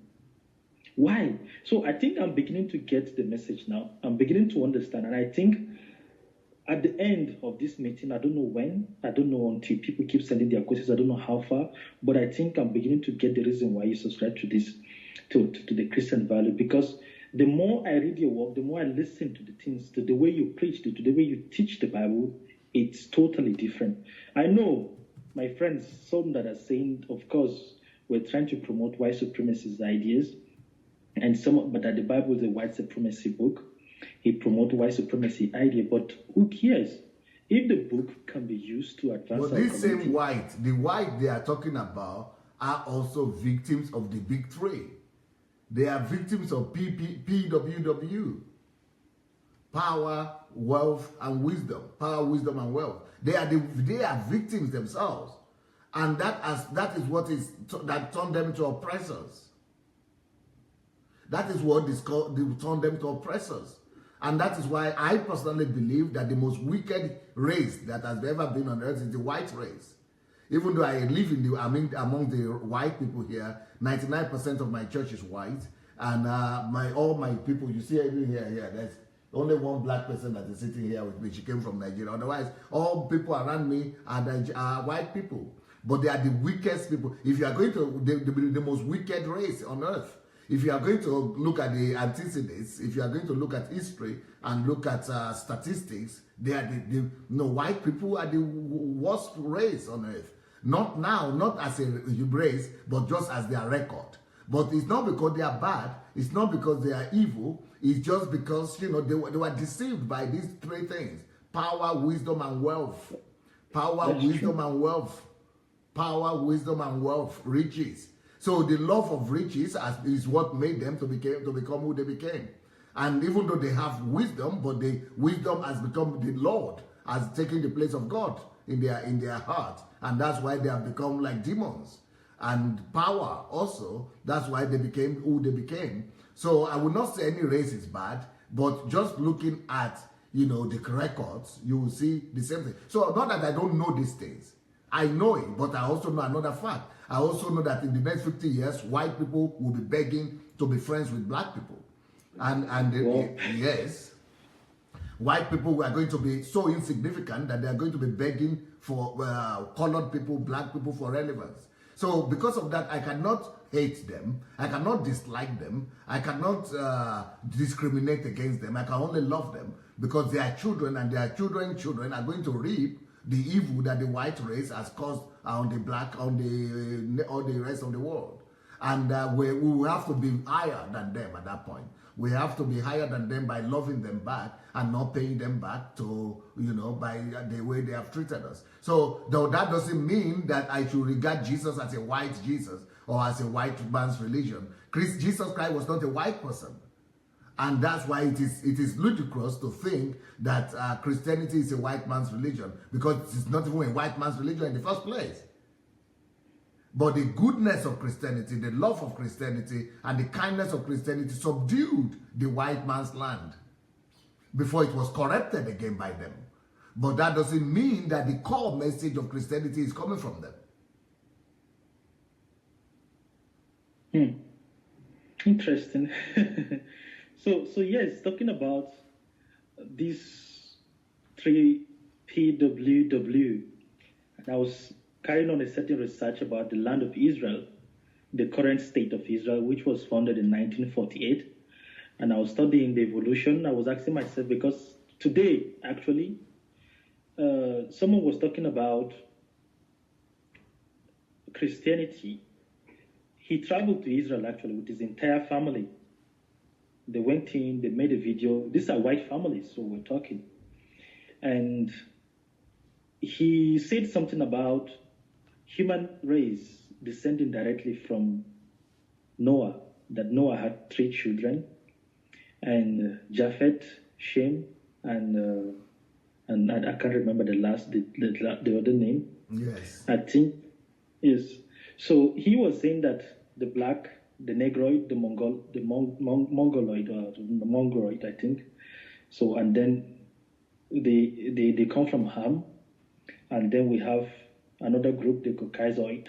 Why? So I think I'm beginning to get the message now. I'm beginning to understand. And I think at the end of this meeting, I don't know when, I don't know until people keep sending their questions, I don't know how far, but I think I'm beginning to get the reason why you subscribe to this, to the Christian value. Because the more I read your work, the more I listen to the things, to the way you preach, to the way you teach the Bible, it's totally different. I know my friends, some that are saying, of course, we're trying to promote white supremacist ideas, but that the Bible is a white supremacy book. He promotes white supremacy idea, but who cares? If the book can be used to advance our community. This same the white they are talking about, are also victims of the big three. They are victims of PWW. Power, wealth, and wisdom. Power, wisdom, and wealth. They are victims themselves, and that is what that turned them to oppressors. That is what turned them to oppressors, and that is why I personally believe that the most wicked race that has ever been on earth is the white race. Even though I live among the white people here, 99% of my church is white, and all my people you see even here, there's only one black person that is sitting here with me. She came from Nigeria. Otherwise, all people around me are white people. But they are the weakest people. If you are going to the most wicked race on earth, if you are going to look at the antecedents, if you are going to look at history and look at statistics, they are white people are the worst race on earth. Not now, not as a race, but just as their record. But it's not because they are bad. It's not because they are evil. It's just because, they were deceived by these three things. Power, wisdom, and wealth. Power, wisdom, and wealth. Power, wisdom, and wealth. Riches. So the love of riches is what made them to become who they became. And even though they have wisdom, but the wisdom has become the Lord, has taken the place of God in their heart, and that's why they have become like demons. And power also, that's why they became who they became. So I would not say any race is bad, but just looking at, the records, you will see the same thing. So not that I don't know these things. I know it, but I also know another fact. I also know that in the next 50 years, white people will be begging to be friends with black people. Yes, white people are going to be so insignificant that they are going to be begging for colored people, black people for relevance. So because of that, I cannot hate them. I cannot dislike them. I cannot discriminate against them. I can only love them because they are children, and their children are going to reap the evil that the white race has caused on the black, on the rest of the world. And we will have to be higher than them at that point. We have to be higher than them by loving them back and not paying them back to, by the way they have treated us. So though that doesn't mean that I should regard Jesus as a white Jesus or as a white man's religion. Jesus Christ was not a white person. And that's why it is ludicrous to think that Christianity is a white man's religion, because it's not even a white man's religion in the first place. But the goodness of Christianity, the love of Christianity, and the kindness of Christianity subdued the white man's land before it was corrupted again by them. But that doesn't mean that the core message of Christianity is coming from them. Interesting. So yes, talking about these 3 PWW, and I was carrying on a certain research about the land of Israel, the current state of Israel, which was founded in 1948. And I was studying the evolution. I was asking myself, because today, actually, someone was talking about Christianity. He traveled to Israel, actually, with his entire family. They went in, they made a video. These are white families, so we're talking. And he said something about human race descending directly from Noah, that Noah had 3 children, and Japheth, Shem, and I can't remember the other name. Yes. I think, yes. So he was saying that the black, the Negroid, the Mongoloid, or the Mongoloid, I think. So, and then they come from Ham, and then we have another group, the Caucasoid,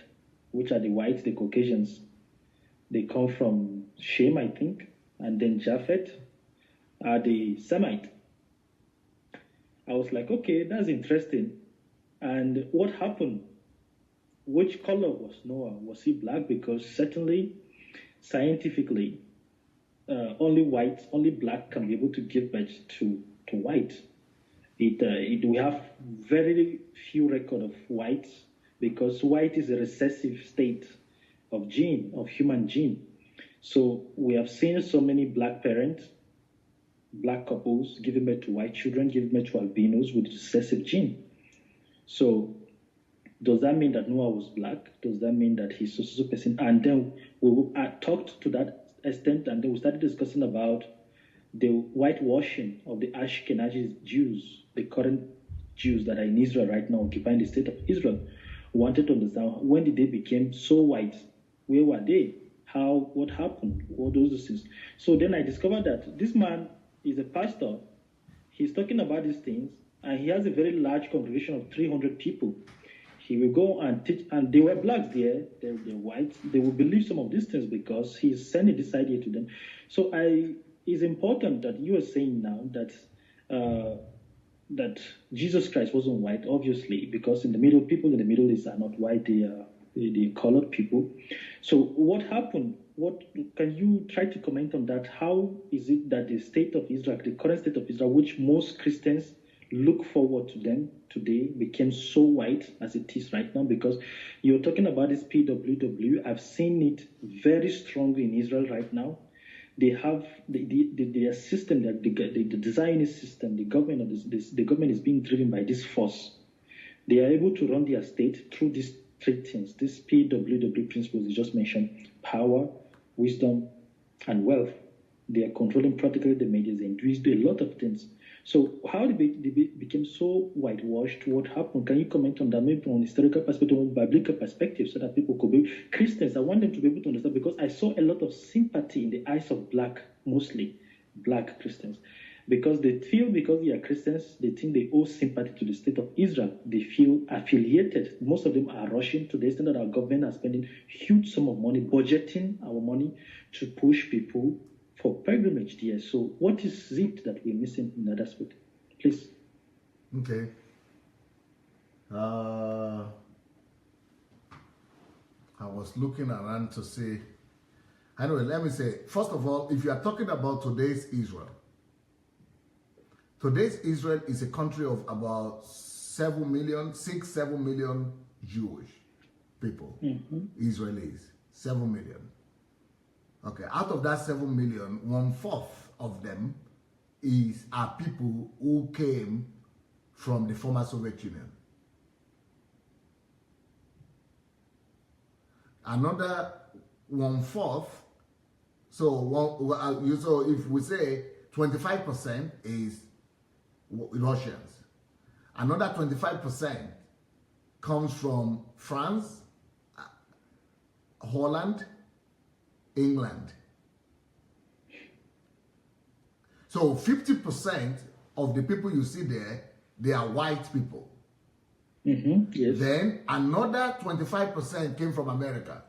which are the whites, the Caucasians. They come from Shem, I think, and then Japheth are the Semite. I was like, okay, that's interesting. And what happened? Which color was Noah? Was he black? Because certainly, scientifically, only black can be able to give birth to white. We have very few record of whites, because white is a recessive state of human gene. So we have seen so many black parents, black couples giving birth to white children, giving birth to albinos with recessive gene. So does that mean that Noah was black? Does that mean that he's a person? And then we talked to that extent, and then we started discussing about the whitewashing of the Ashkenazi Jews, the current Jews that are in Israel right now, occupying the state of Israel. We wanted to understand, when did they become so white? Where were they? What happened? All those things. So then I discovered that this man is a pastor. He's talking about these things, and he has a very large congregation of 300 people. He will go and teach, and they were blacks there, they're white. They will believe some of these things because he's sending this idea to them. So it's important that you are saying now that Jesus Christ wasn't white, obviously, because people in the Middle East are not white, they are colored people. So what happened? Can you try to comment on that? How is it that the state of Israel, the current state of Israel, which most Christians look forward to them today, became so white as it is right now? Because you're talking about this PWW. I've seen it very strongly in Israel right now. They have their system, the Zionist system, the government is being driven by this force. They are able to run their state through these 3 things, these PWW principles you just mentioned: power, wisdom, and wealth. They are controlling practically the media. They do a lot of things. So how they became so whitewashed? What happened? Can you comment on that, maybe from historical perspective, or biblical perspective, so that people could be Christians? I want them to be able to understand, because I saw a lot of sympathy in the eyes of mostly black Christians, because they feel, because they are Christians, they think they owe sympathy to the state of Israel. They feel affiliated. Most of them are rushing to the extent that our government are spending huge sum of money, budgeting our money to push people for pilgrimage there. So what is it that we're missing in that aspect? Please. Okay. I was looking around to see. Anyway, let me say, first of all, if you are talking about today's Israel is a country of about 7 million Jewish people, Israelis, 7 million. Okay, out of that 7 million, 1/4 of them are people who came from the former Soviet Union. Another 1/4, so if we say 25% is Russians, another 25% comes from France, Holland, England. So 50% of the people you see there, they are white people. Yes. Then another 25% came from America.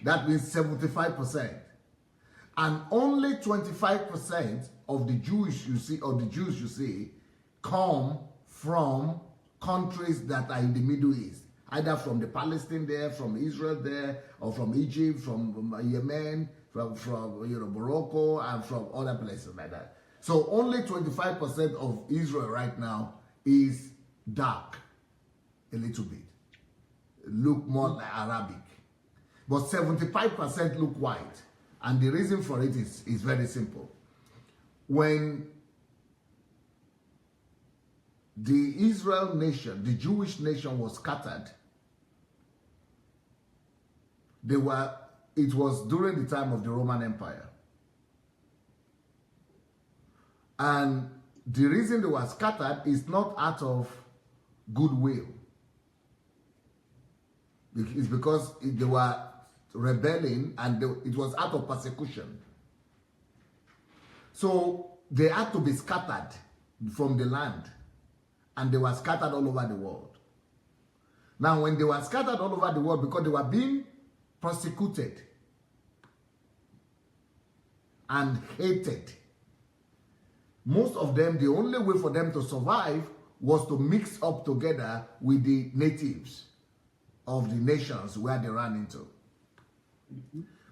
That means 75%. And only 25% of the Jews you see come from countries that are in the Middle East. Either from the Palestine there, from Israel there, or from Egypt, from Yemen, from Morocco, and from other places like that. So only 25% of Israel right now is dark, a little bit, look more like Arabic, but 75% look white, and the reason for it is very simple. When the Israel nation, the Jewish nation, was scattered, it was during the time of the Roman Empire. And the reason they were scattered is not out of goodwill. It's because they were rebelling, and it was out of persecution. So they had to be scattered from the land, and they were scattered all over the world. Now, when they were scattered all over the world, because they were being persecuted and hated, most of them, the only way for them to survive was to mix up together with the natives of the nations where they ran into.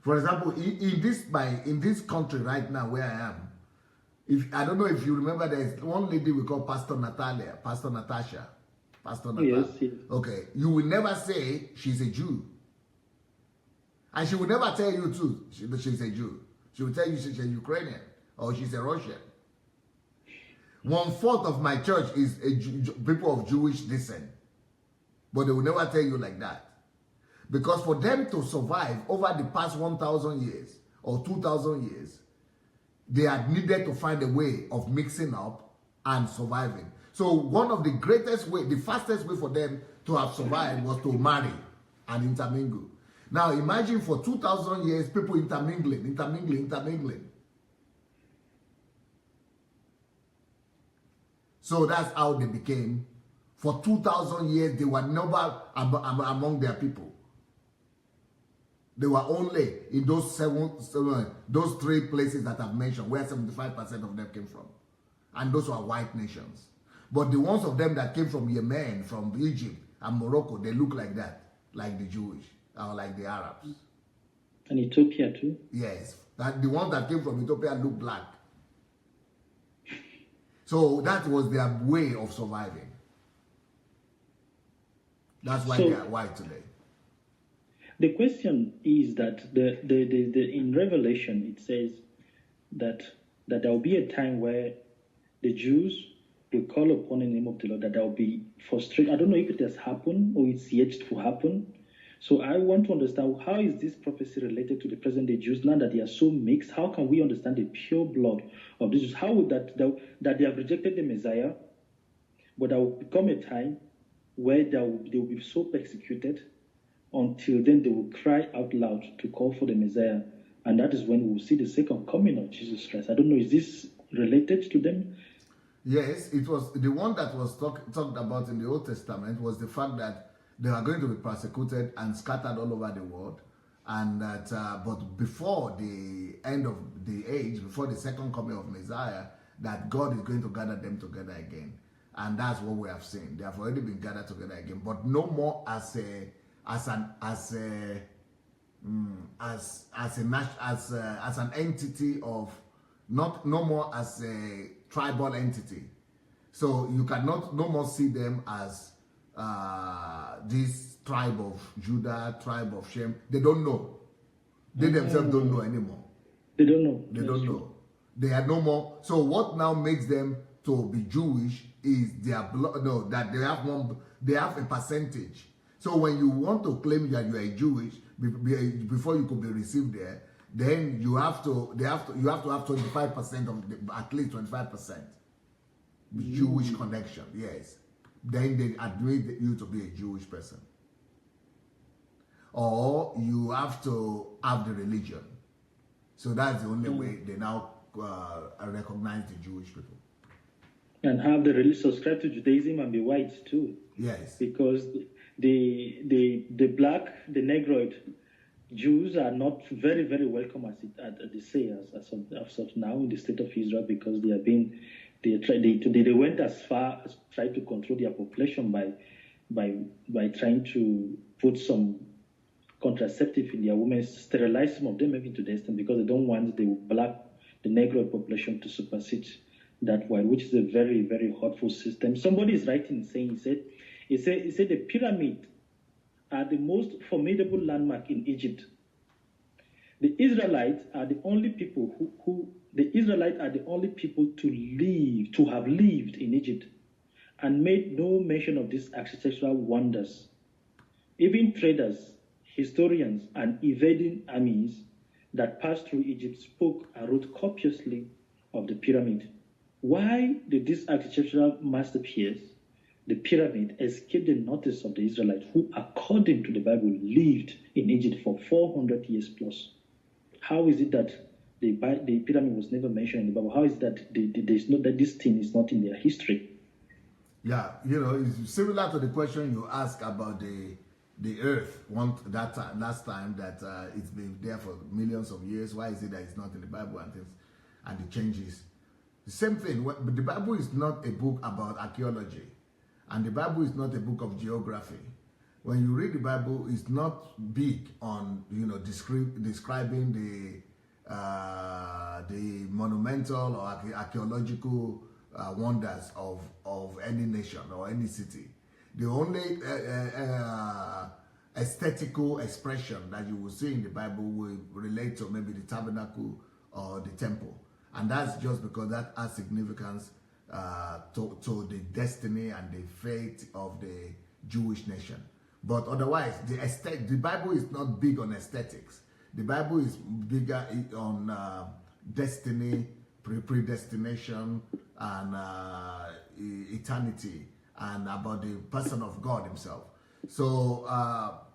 For example, in this country right now where I am, I don't know if you remember, there's one lady we call Pastor Natasha. Yes, yes. Okay, you will never say she's a Jew. And she will never tell you too that she's a Jew. She will tell you she's a Ukrainian or she's a Russian. 1/4 of my church is people of Jewish descent. But they will never tell you like that. Because for them to survive over the past 1,000 years or 2,000 years, they had needed to find a way of mixing up and surviving. So one of the greatest way, the fastest way for them to have survived was to marry and intermingle. Now imagine for 2,000 years, people intermingling. So that's how they became. For 2,000 years, they were never among their people. They were only in those three places that I've mentioned, where 75% of them came from. And those were white nations. But the ones of them that came from Yemen, from Egypt, and Morocco, they look like that, like the Jewish, or like the Arabs. And Ethiopia too? Yes. The ones that came from Ethiopia look black. So that was their way of surviving. That's why they are white today. The question is that in Revelation it says that there will be a time where the Jews will call upon the name of the Lord, that there will be frustration. I don't know if it has happened or it's yet to happen. So I want to understand, how is this prophecy related to the present day Jews now that they are so mixed? How can we understand the pure blood of the Jews? How would that they have rejected the Messiah, but there will become a time where they will be so persecuted, until then they will cry out loud to call for the Messiah, and that is when we will see the second coming of Jesus Christ. I don't know, is this related to them? Yes, it was the one that was talked about in the Old Testament was the fact that they are going to be persecuted and scattered all over the world, and that but before the end of the age, before the second coming of Messiah, that God is going to gather them together again, and that's what we have seen. They have already been gathered together again, but no more as an entity of, no more as a tribal entity. So you cannot no more see them as this tribe of Judah, tribe of Shem. They don't know. They themselves don't know anymore. They don't know. They don't know. They are no more. So what now makes them to be Jewish is their blood. No, that they have one. They have a percentage. So when you want to claim that you are Jewish before you could be received there, then you have to have 25% of at least 25% Jewish connection. Yes, then they admit you to be a Jewish person, or you have to have the religion. So that's the only way they now recognize the Jewish people. And have the religion, subscribe to Judaism and be white too. Yes, because the black, the Negroid Jews are not very, very welcome, as they say, as of now in the state of Israel, because they went as far as trying to control their population by trying to put some contraceptive in their women, sterilize some of them even to the extent, because they don't want the Negroid population to supersede that white, which is a very, very hurtful system. Somebody is writing saying, he said the pyramid are the most formidable landmark in Egypt. The Israelites are the only people to have lived in Egypt and made no mention of these architectural wonders. Even traders, historians, and invading armies that passed through Egypt spoke and wrote copiously of the pyramid. Why did this architectural masterpiece, the pyramid, escape the notice of the Israelites, who, according to the Bible, lived in Egypt for 400 years plus? How is it that the pyramid was never mentioned in the Bible? How is it that this thing is not in their history? Yeah, it's similar to the question you asked about the earth last time, that it's been there for millions of years. Why is it that it's not in the Bible and things, and the changes? The same thing, but the Bible is not a book about archaeology, and the Bible is not a book of geography. When you read the Bible, it's not big on describing the monumental or archaeological wonders of any nation or any city. The only aesthetical expression that you will see in the Bible will relate to maybe the tabernacle or the temple. And that's just because that has significance to the destiny and the fate of the Jewish nation. But otherwise, the Bible is not big on aesthetics. The Bible is bigger on destiny, predestination, and eternity, and about the person of God himself. So,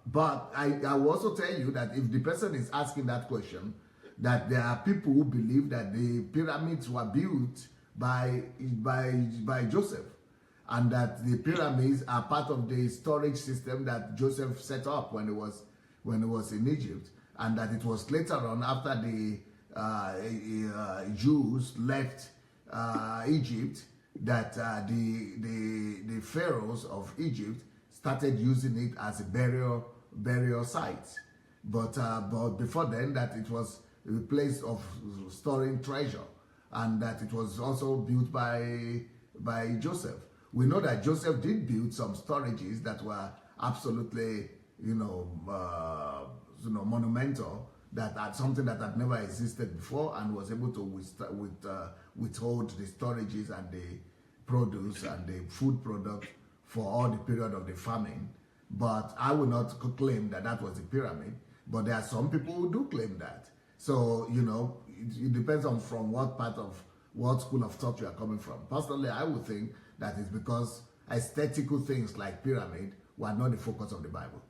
but I will also tell you that if the person is asking that question, that there are people who believe that the pyramids were built by Joseph, and that the pyramids are part of the storage system that Joseph set up when he was in Egypt, and that it was later on, after the Jews left Egypt, that the pharaohs of Egypt started using it as a burial site. But before then, that it was a place of storing treasure, and that it was also built by Joseph. We know that Joseph did build some storages that were absolutely, monumental, that had something that had never existed before, and was able to withhold the storages and the produce and the food product for all the period of the famine. But I will not claim that that was the pyramid. But there are some people who do claim that. So, it depends on from what school of thought you are coming from. Personally, I would think that it's because aesthetical things like pyramid were not the focus of the Bible.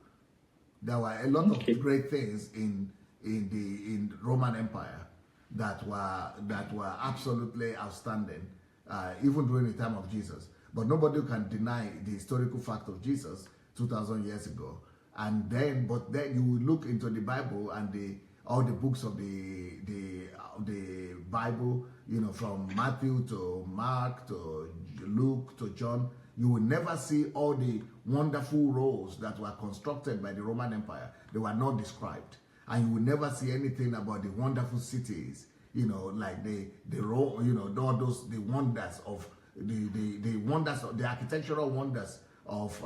There were a lot of great things in the Roman Empire that were absolutely outstanding, even during the time of Jesus. But nobody can deny the historical fact of Jesus 2,000 years ago. But then you will look into the Bible and all the books of the Bible, from Matthew to Mark to Luke to John. You will never see all the wonderful roads that were constructed by the Roman Empire. They were not described. And you will never see anything about the wonderful cities, like the wonders of the architectural wonders of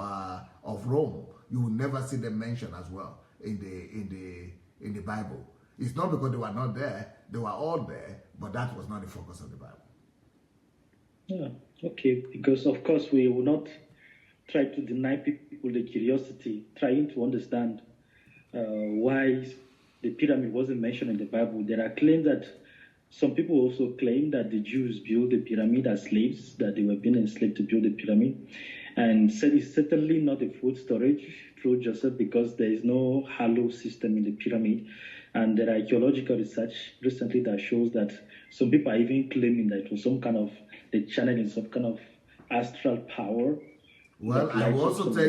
Rome. You will never see them mentioned as well in the Bible. It's not because they were not there; they were all there, but that was not the focus of the Bible. Yeah, okay. Because of course we will not try to deny people the curiosity, trying to understand why the pyramid wasn't mentioned in the Bible. There are claims that some people also claim that the Jews built the pyramid as slaves, that they were being enslaved to build the pyramid. And it's certainly not a food storage through Joseph, because there is no hollow system in the pyramid. And there are archaeological research recently that shows that some people are even claiming that it was some kind of, the channeling some kind of astral power. Well, I will also tell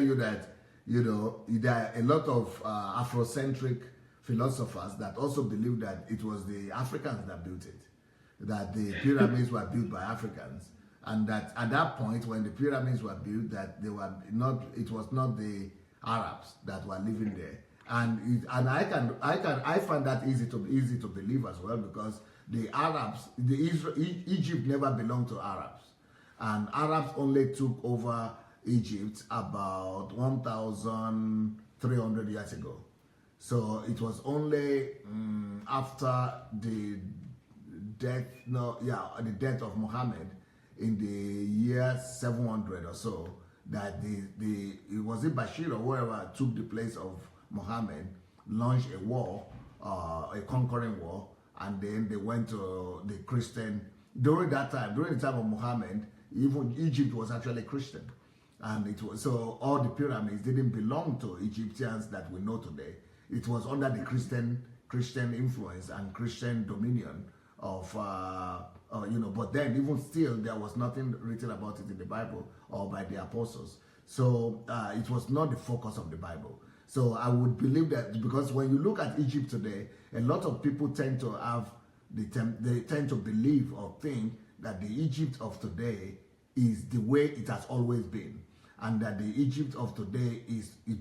you that, there are a lot of Afrocentric philosophers that also believe that it was the Africans that built it, that the pyramids were built by Africans. And that at that point, when the pyramids were built, that it was not the Arabs that were living there. And I find that easy to believe as well, because the Arabs, Egypt never belonged to Arabs, and Arabs only took over Egypt about 1,300 years ago. So it was only after the death of Muhammad in the year 700 or so that it was Bashir or whoever took the place of Muhammad, launched a war, a conquering war, and then they went to the Christian. During the time of Muhammad, even Egypt was actually Christian, and it was so all the pyramids didn't belong to Egyptians that we know today. It was under the Christian influence and Christian dominion of but then even still there was nothing written about it in the Bible or by the apostles. So it was not the focus of the Bible. So I would believe that, because when you look at Egypt today, a lot of people tend to believe or think that the Egypt of today is the way it has always been, and that the Egypt of today is the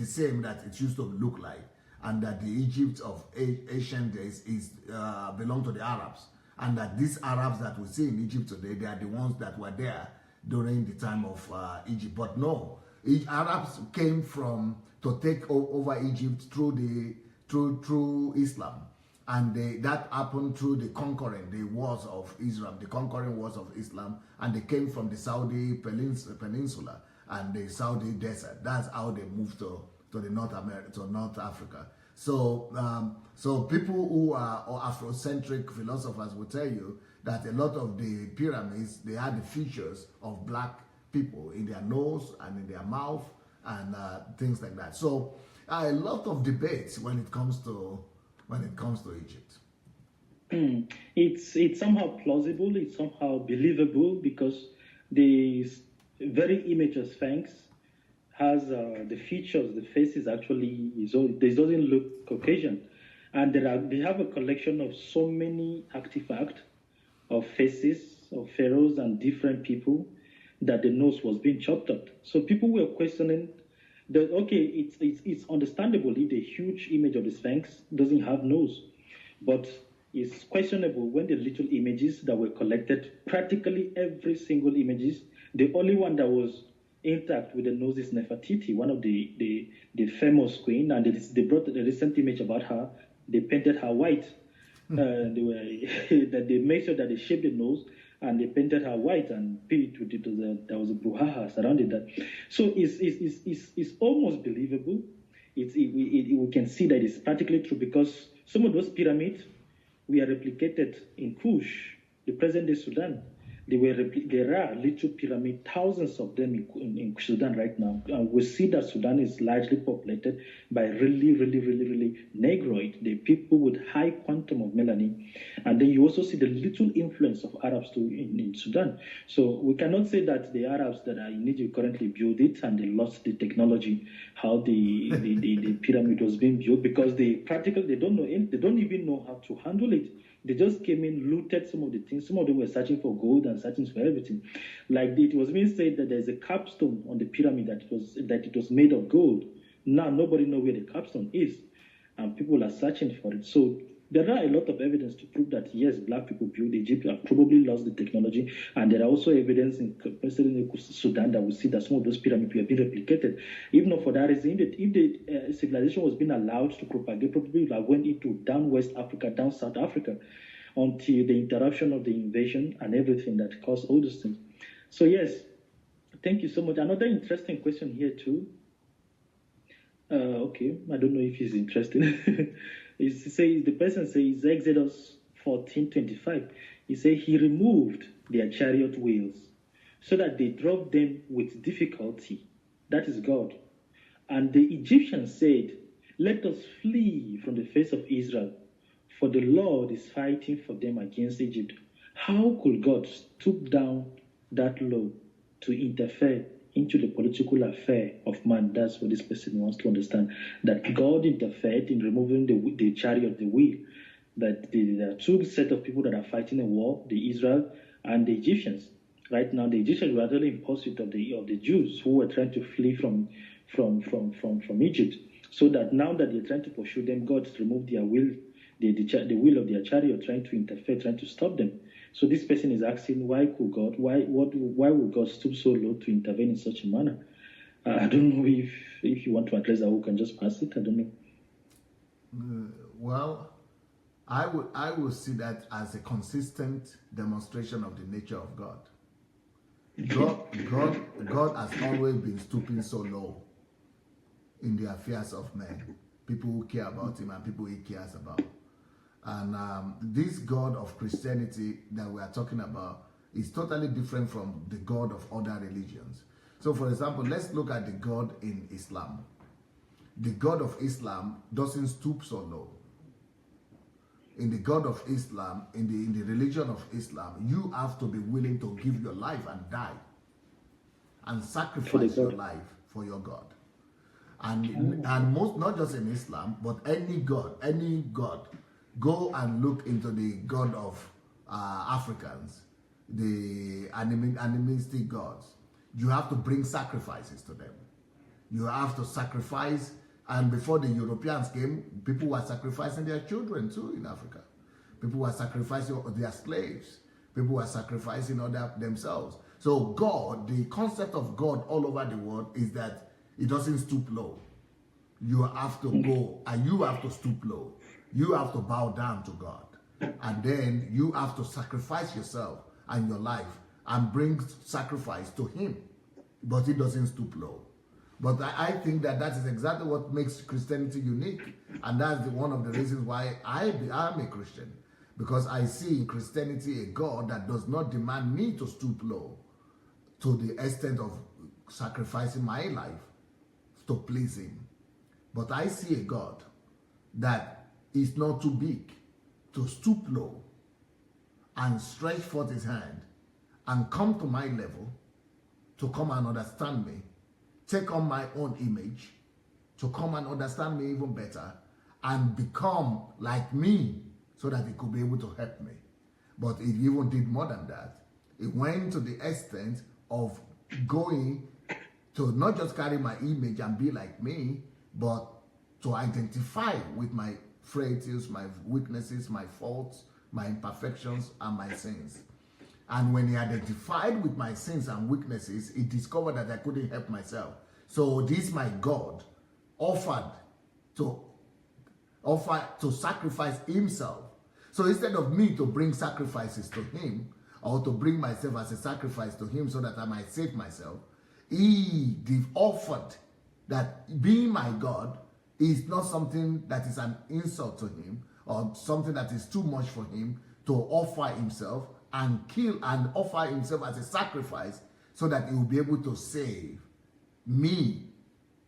same that it used to look like, and that the Egypt of ancient days belong to the Arabs, and that these Arabs that we see in Egypt today, they are the ones that were there during the time of Egypt. But no, Arabs came to take over Egypt through Islam, and that happened through the conquering wars of Islam, and they came from the Saudi Peninsula and the Saudi desert. That's how they moved to the North Africa. So people who are Afrocentric philosophers will tell you that a lot of the pyramids, they had the features of black people in their nose and in their mouth and things like that. So a lot of debates when it comes to Egypt. It's somehow plausible, it's somehow believable, because the very image of Sphinx has the features, the faces actually, this doesn't look Caucasian. And they have a collection of so many artifacts of faces of pharaohs and different people that the nose was being chopped up. So people were questioning that, okay, it's understandable if the huge image of the Sphinx doesn't have nose, but it's questionable when the little images that were collected, practically every single images, the only one that was intact with the nose is Nefertiti, one of the famous queen, and they brought a recent image about her. They painted her white, They were that they made sure that they shaped the nose and they painted her white and there was a brouhaha surrounding that. So it's almost believable. We can see that it's practically true because some of those pyramids were replicated in Kush, the present-day Sudan. There are little pyramids, thousands of them in Sudan right now. And we see that Sudan is largely populated by really negroid, the people with high quantum of melanin. And then you also see the little influence of Arabs too in Sudan. So we cannot say that the Arabs that are in Egypt currently built it and they lost the technology, how the pyramid was being built, because they don't even know how to handle it. They just came in, looted some of the things. Some of them were searching for gold and searching for everything. Like it was being said that there's a capstone on the pyramid that it was made of gold. Now nobody knows where the capstone is, and people are searching for it. So there are a lot of evidence to prove that yes, black people built Egypt, have probably lost the technology, and there are also evidence in Sudan that we see that some of those pyramids have been replicated. Even though for that reason, if the civilization was being allowed to propagate, probably like went into down West Africa, down South Africa, until the interruption of the invasion and everything that caused all those things. So yes, thank you so much. Another interesting question here too. Okay, I don't know if he's interested. The person says Exodus 14:25. He says he removed their chariot wheels so that they drove them with difficulty. That is God. And the Egyptians said, "Let us flee from the face of Israel, for the Lord is fighting for them against Egypt." How could God stoop down that low to interfere into the political affair of man? That's what this person wants to understand. That God interfered in removing the chariot, the wheel. That there are two sets of people that are fighting a war, the Israel and the Egyptians. Right now, the Egyptians were really in pursuit of the Jews who were trying to flee from Egypt. So that now that they're trying to pursue them, God removed their wheel, the wheel of their chariot, trying to interfere, trying to stop them. So this person is asking, why would God stoop so low to intervene in such a manner? I don't know if you want to address that, we can just pass it. I don't know. Well, I would see that as a consistent demonstration of the nature of God. God has always been stooping so low in the affairs of men, people who care about him and people he cares about. And this God of Christianity that we are talking about is totally different from the God of other religions. So for example, let's look at the God in Islam. The God of Islam doesn't stoop so low. In the God of Islam, in the religion of Islam, you have to be willing to give your life and die and sacrifice your life for your God. And most, not just in Islam, but any God. Go and look into the God of Africans, the animistic gods. You have to bring sacrifices to them. You have to sacrifice, and before the Europeans came, people were sacrificing their children too in Africa. People were sacrificing their slaves. People were sacrificing themselves. So God, the concept of God all over the world is that it doesn't stoop low. You have to go and you have to stoop low. You have to bow down to God. And then you have to sacrifice yourself and your life and bring sacrifice to him. But it doesn't stoop low. But I think that is exactly what makes Christianity unique. And that's one of the reasons why I am a Christian. Because I see in Christianity a God that does not demand me to stoop low to the extent of sacrificing my life to please him. But I see a God that is not too big to stoop low and stretch forth his hand and come to my level to come and understand me, take on my own image, to come and understand me even better and become like me so that he could be able to help me. But it even did more than that. It went to the extent of going to not just carry my image and be like me, but to identify with my frailties, my weaknesses, my faults, my imperfections, and my sins. And when he identified with my sins and weaknesses, he discovered that I couldn't help myself. So this my God offered to sacrifice himself So instead of me to bring sacrifices to him, or to bring myself as a sacrifice to him so that I might save myself, he offered that being my God is not something that is an insult to him or something that is too much for him to offer himself and kill and offer himself as a sacrifice so that he will be able to save me,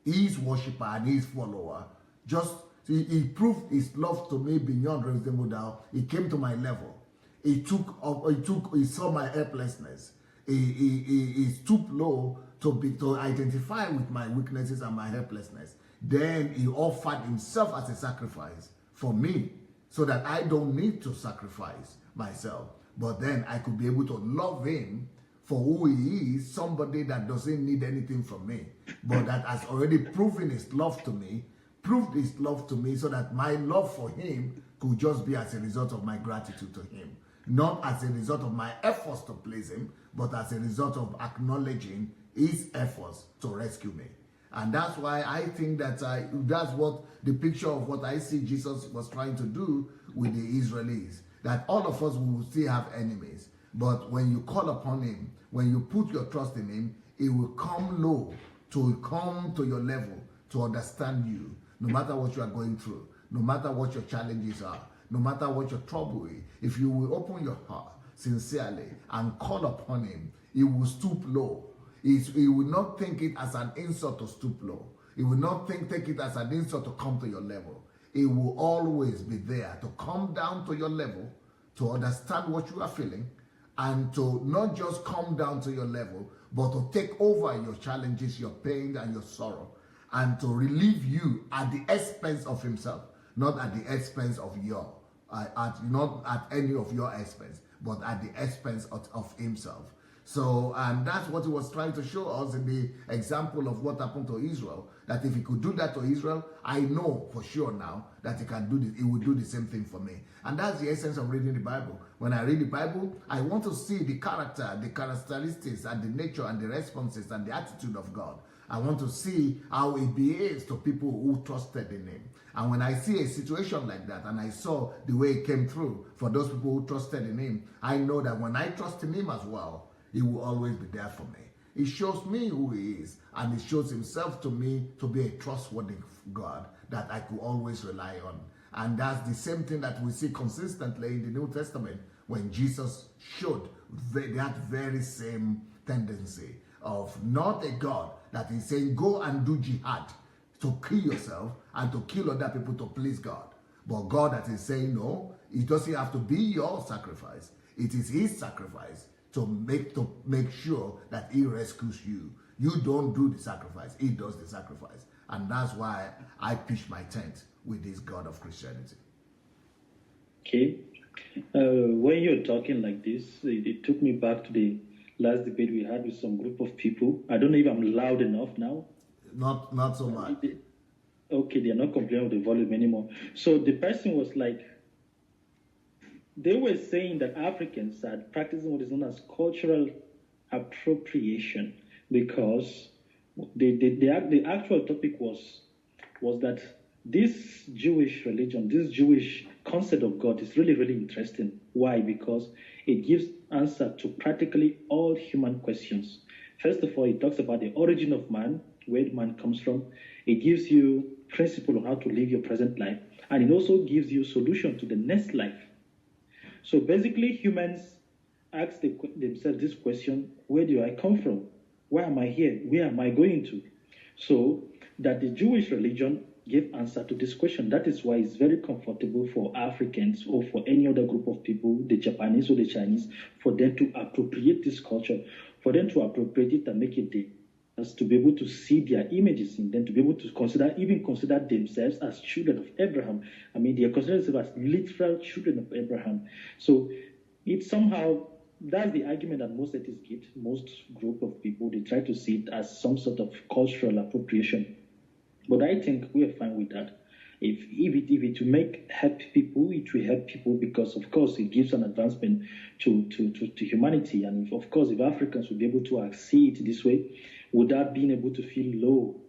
his worshiper and his follower. Just he proved his love to me beyond reasonable doubt. He came to my level. He saw my helplessness. He stooped low to identify with my weaknesses and my helplessness. Then he offered himself as a sacrifice for me so that I don't need to sacrifice myself. But then I could be able to love him for who he is, somebody that doesn't need anything from me, but that has already proven his love to me, proved his love to me so that my love for him could just be as a result of my gratitude to him. Not as a result of my efforts to please him, but as a result of acknowledging his efforts to rescue me. And that's why I think that that's what the picture of what I see Jesus was trying to do with the Israelis. That all of us will still have enemies. But when you call upon him, when you put your trust in him, he will come low to come to your level, to understand you, no matter what you are going through, no matter what your challenges are, no matter what your trouble is. If you will open your heart sincerely and call upon him, he will stoop low. He will not think it as an insult to stoop low. He will not take it as an insult to come to your level. He will always be there to come down to your level, to understand what you are feeling, and to not just come down to your level, but to take over your challenges, your pain, and your sorrow, and to relieve you at the expense of himself, not at the expense of not at any of your expense, but at the expense of himself. So, and that's what he was trying to show us in the example of what happened to Israel, that if he could do that to Israel, I know for sure now that he can do this. He will do the same thing for me. And that's the essence of reading the Bible. When I read the Bible, I want to see the character, the characteristics, and the nature, and the responses, and the attitude of God. I want to see how he behaves to people who trusted in him. And when I see a situation like that, and I saw the way it came through for those people who trusted in him, I know that when I trust in him as well, he will always be there for me. He shows me who he is, and he shows himself to me to be a trustworthy God that I could always rely on. And that's the same thing that we see consistently in the New Testament when Jesus showed that very same tendency of not a God that is saying, go and do jihad to kill yourself and to kill other people to please God. But God that is saying, no, it doesn't have to be your sacrifice. It is his sacrifice to make sure that he rescues you. You don't do the sacrifice, he does the sacrifice. And that's why I pitch my tent with this God of Christianity. Okay. When you're talking like this, it took me back to the last debate we had with some group of people. I don't know if I'm loud enough now. Not so much. Okay, they're not complaining with the volume anymore. So the person was like, they were saying that Africans are practicing what is known as cultural appropriation, because the actual topic was that this Jewish religion, this Jewish concept of God is really, really interesting. Why? Because it gives answer to practically all human questions. First of all, it talks about the origin of man, where man comes from. It gives you principle on how to live your present life, and it also gives you solution to the next life. So basically, humans ask themselves this question: where do I come from? Why am I here? Where am I going to? So that the Jewish religion gave answer to this question. That is why it's very comfortable for Africans or for any other group of people, the Japanese or the Chinese, for them to appropriate this culture, for them to appropriate it and make it theirs, to be able to see their images in them, to be able to consider themselves as children of Abraham. I mean, they consider themselves as literal children of Abraham. So it's somehow, that's the argument that most atheists get, most group of people, they try to see it as some sort of cultural appropriation. But I think we are fine with that. If it will help people, it will help people because, of course, it gives an advancement to humanity. And if Africans will be able to see it this way, without being able to feel low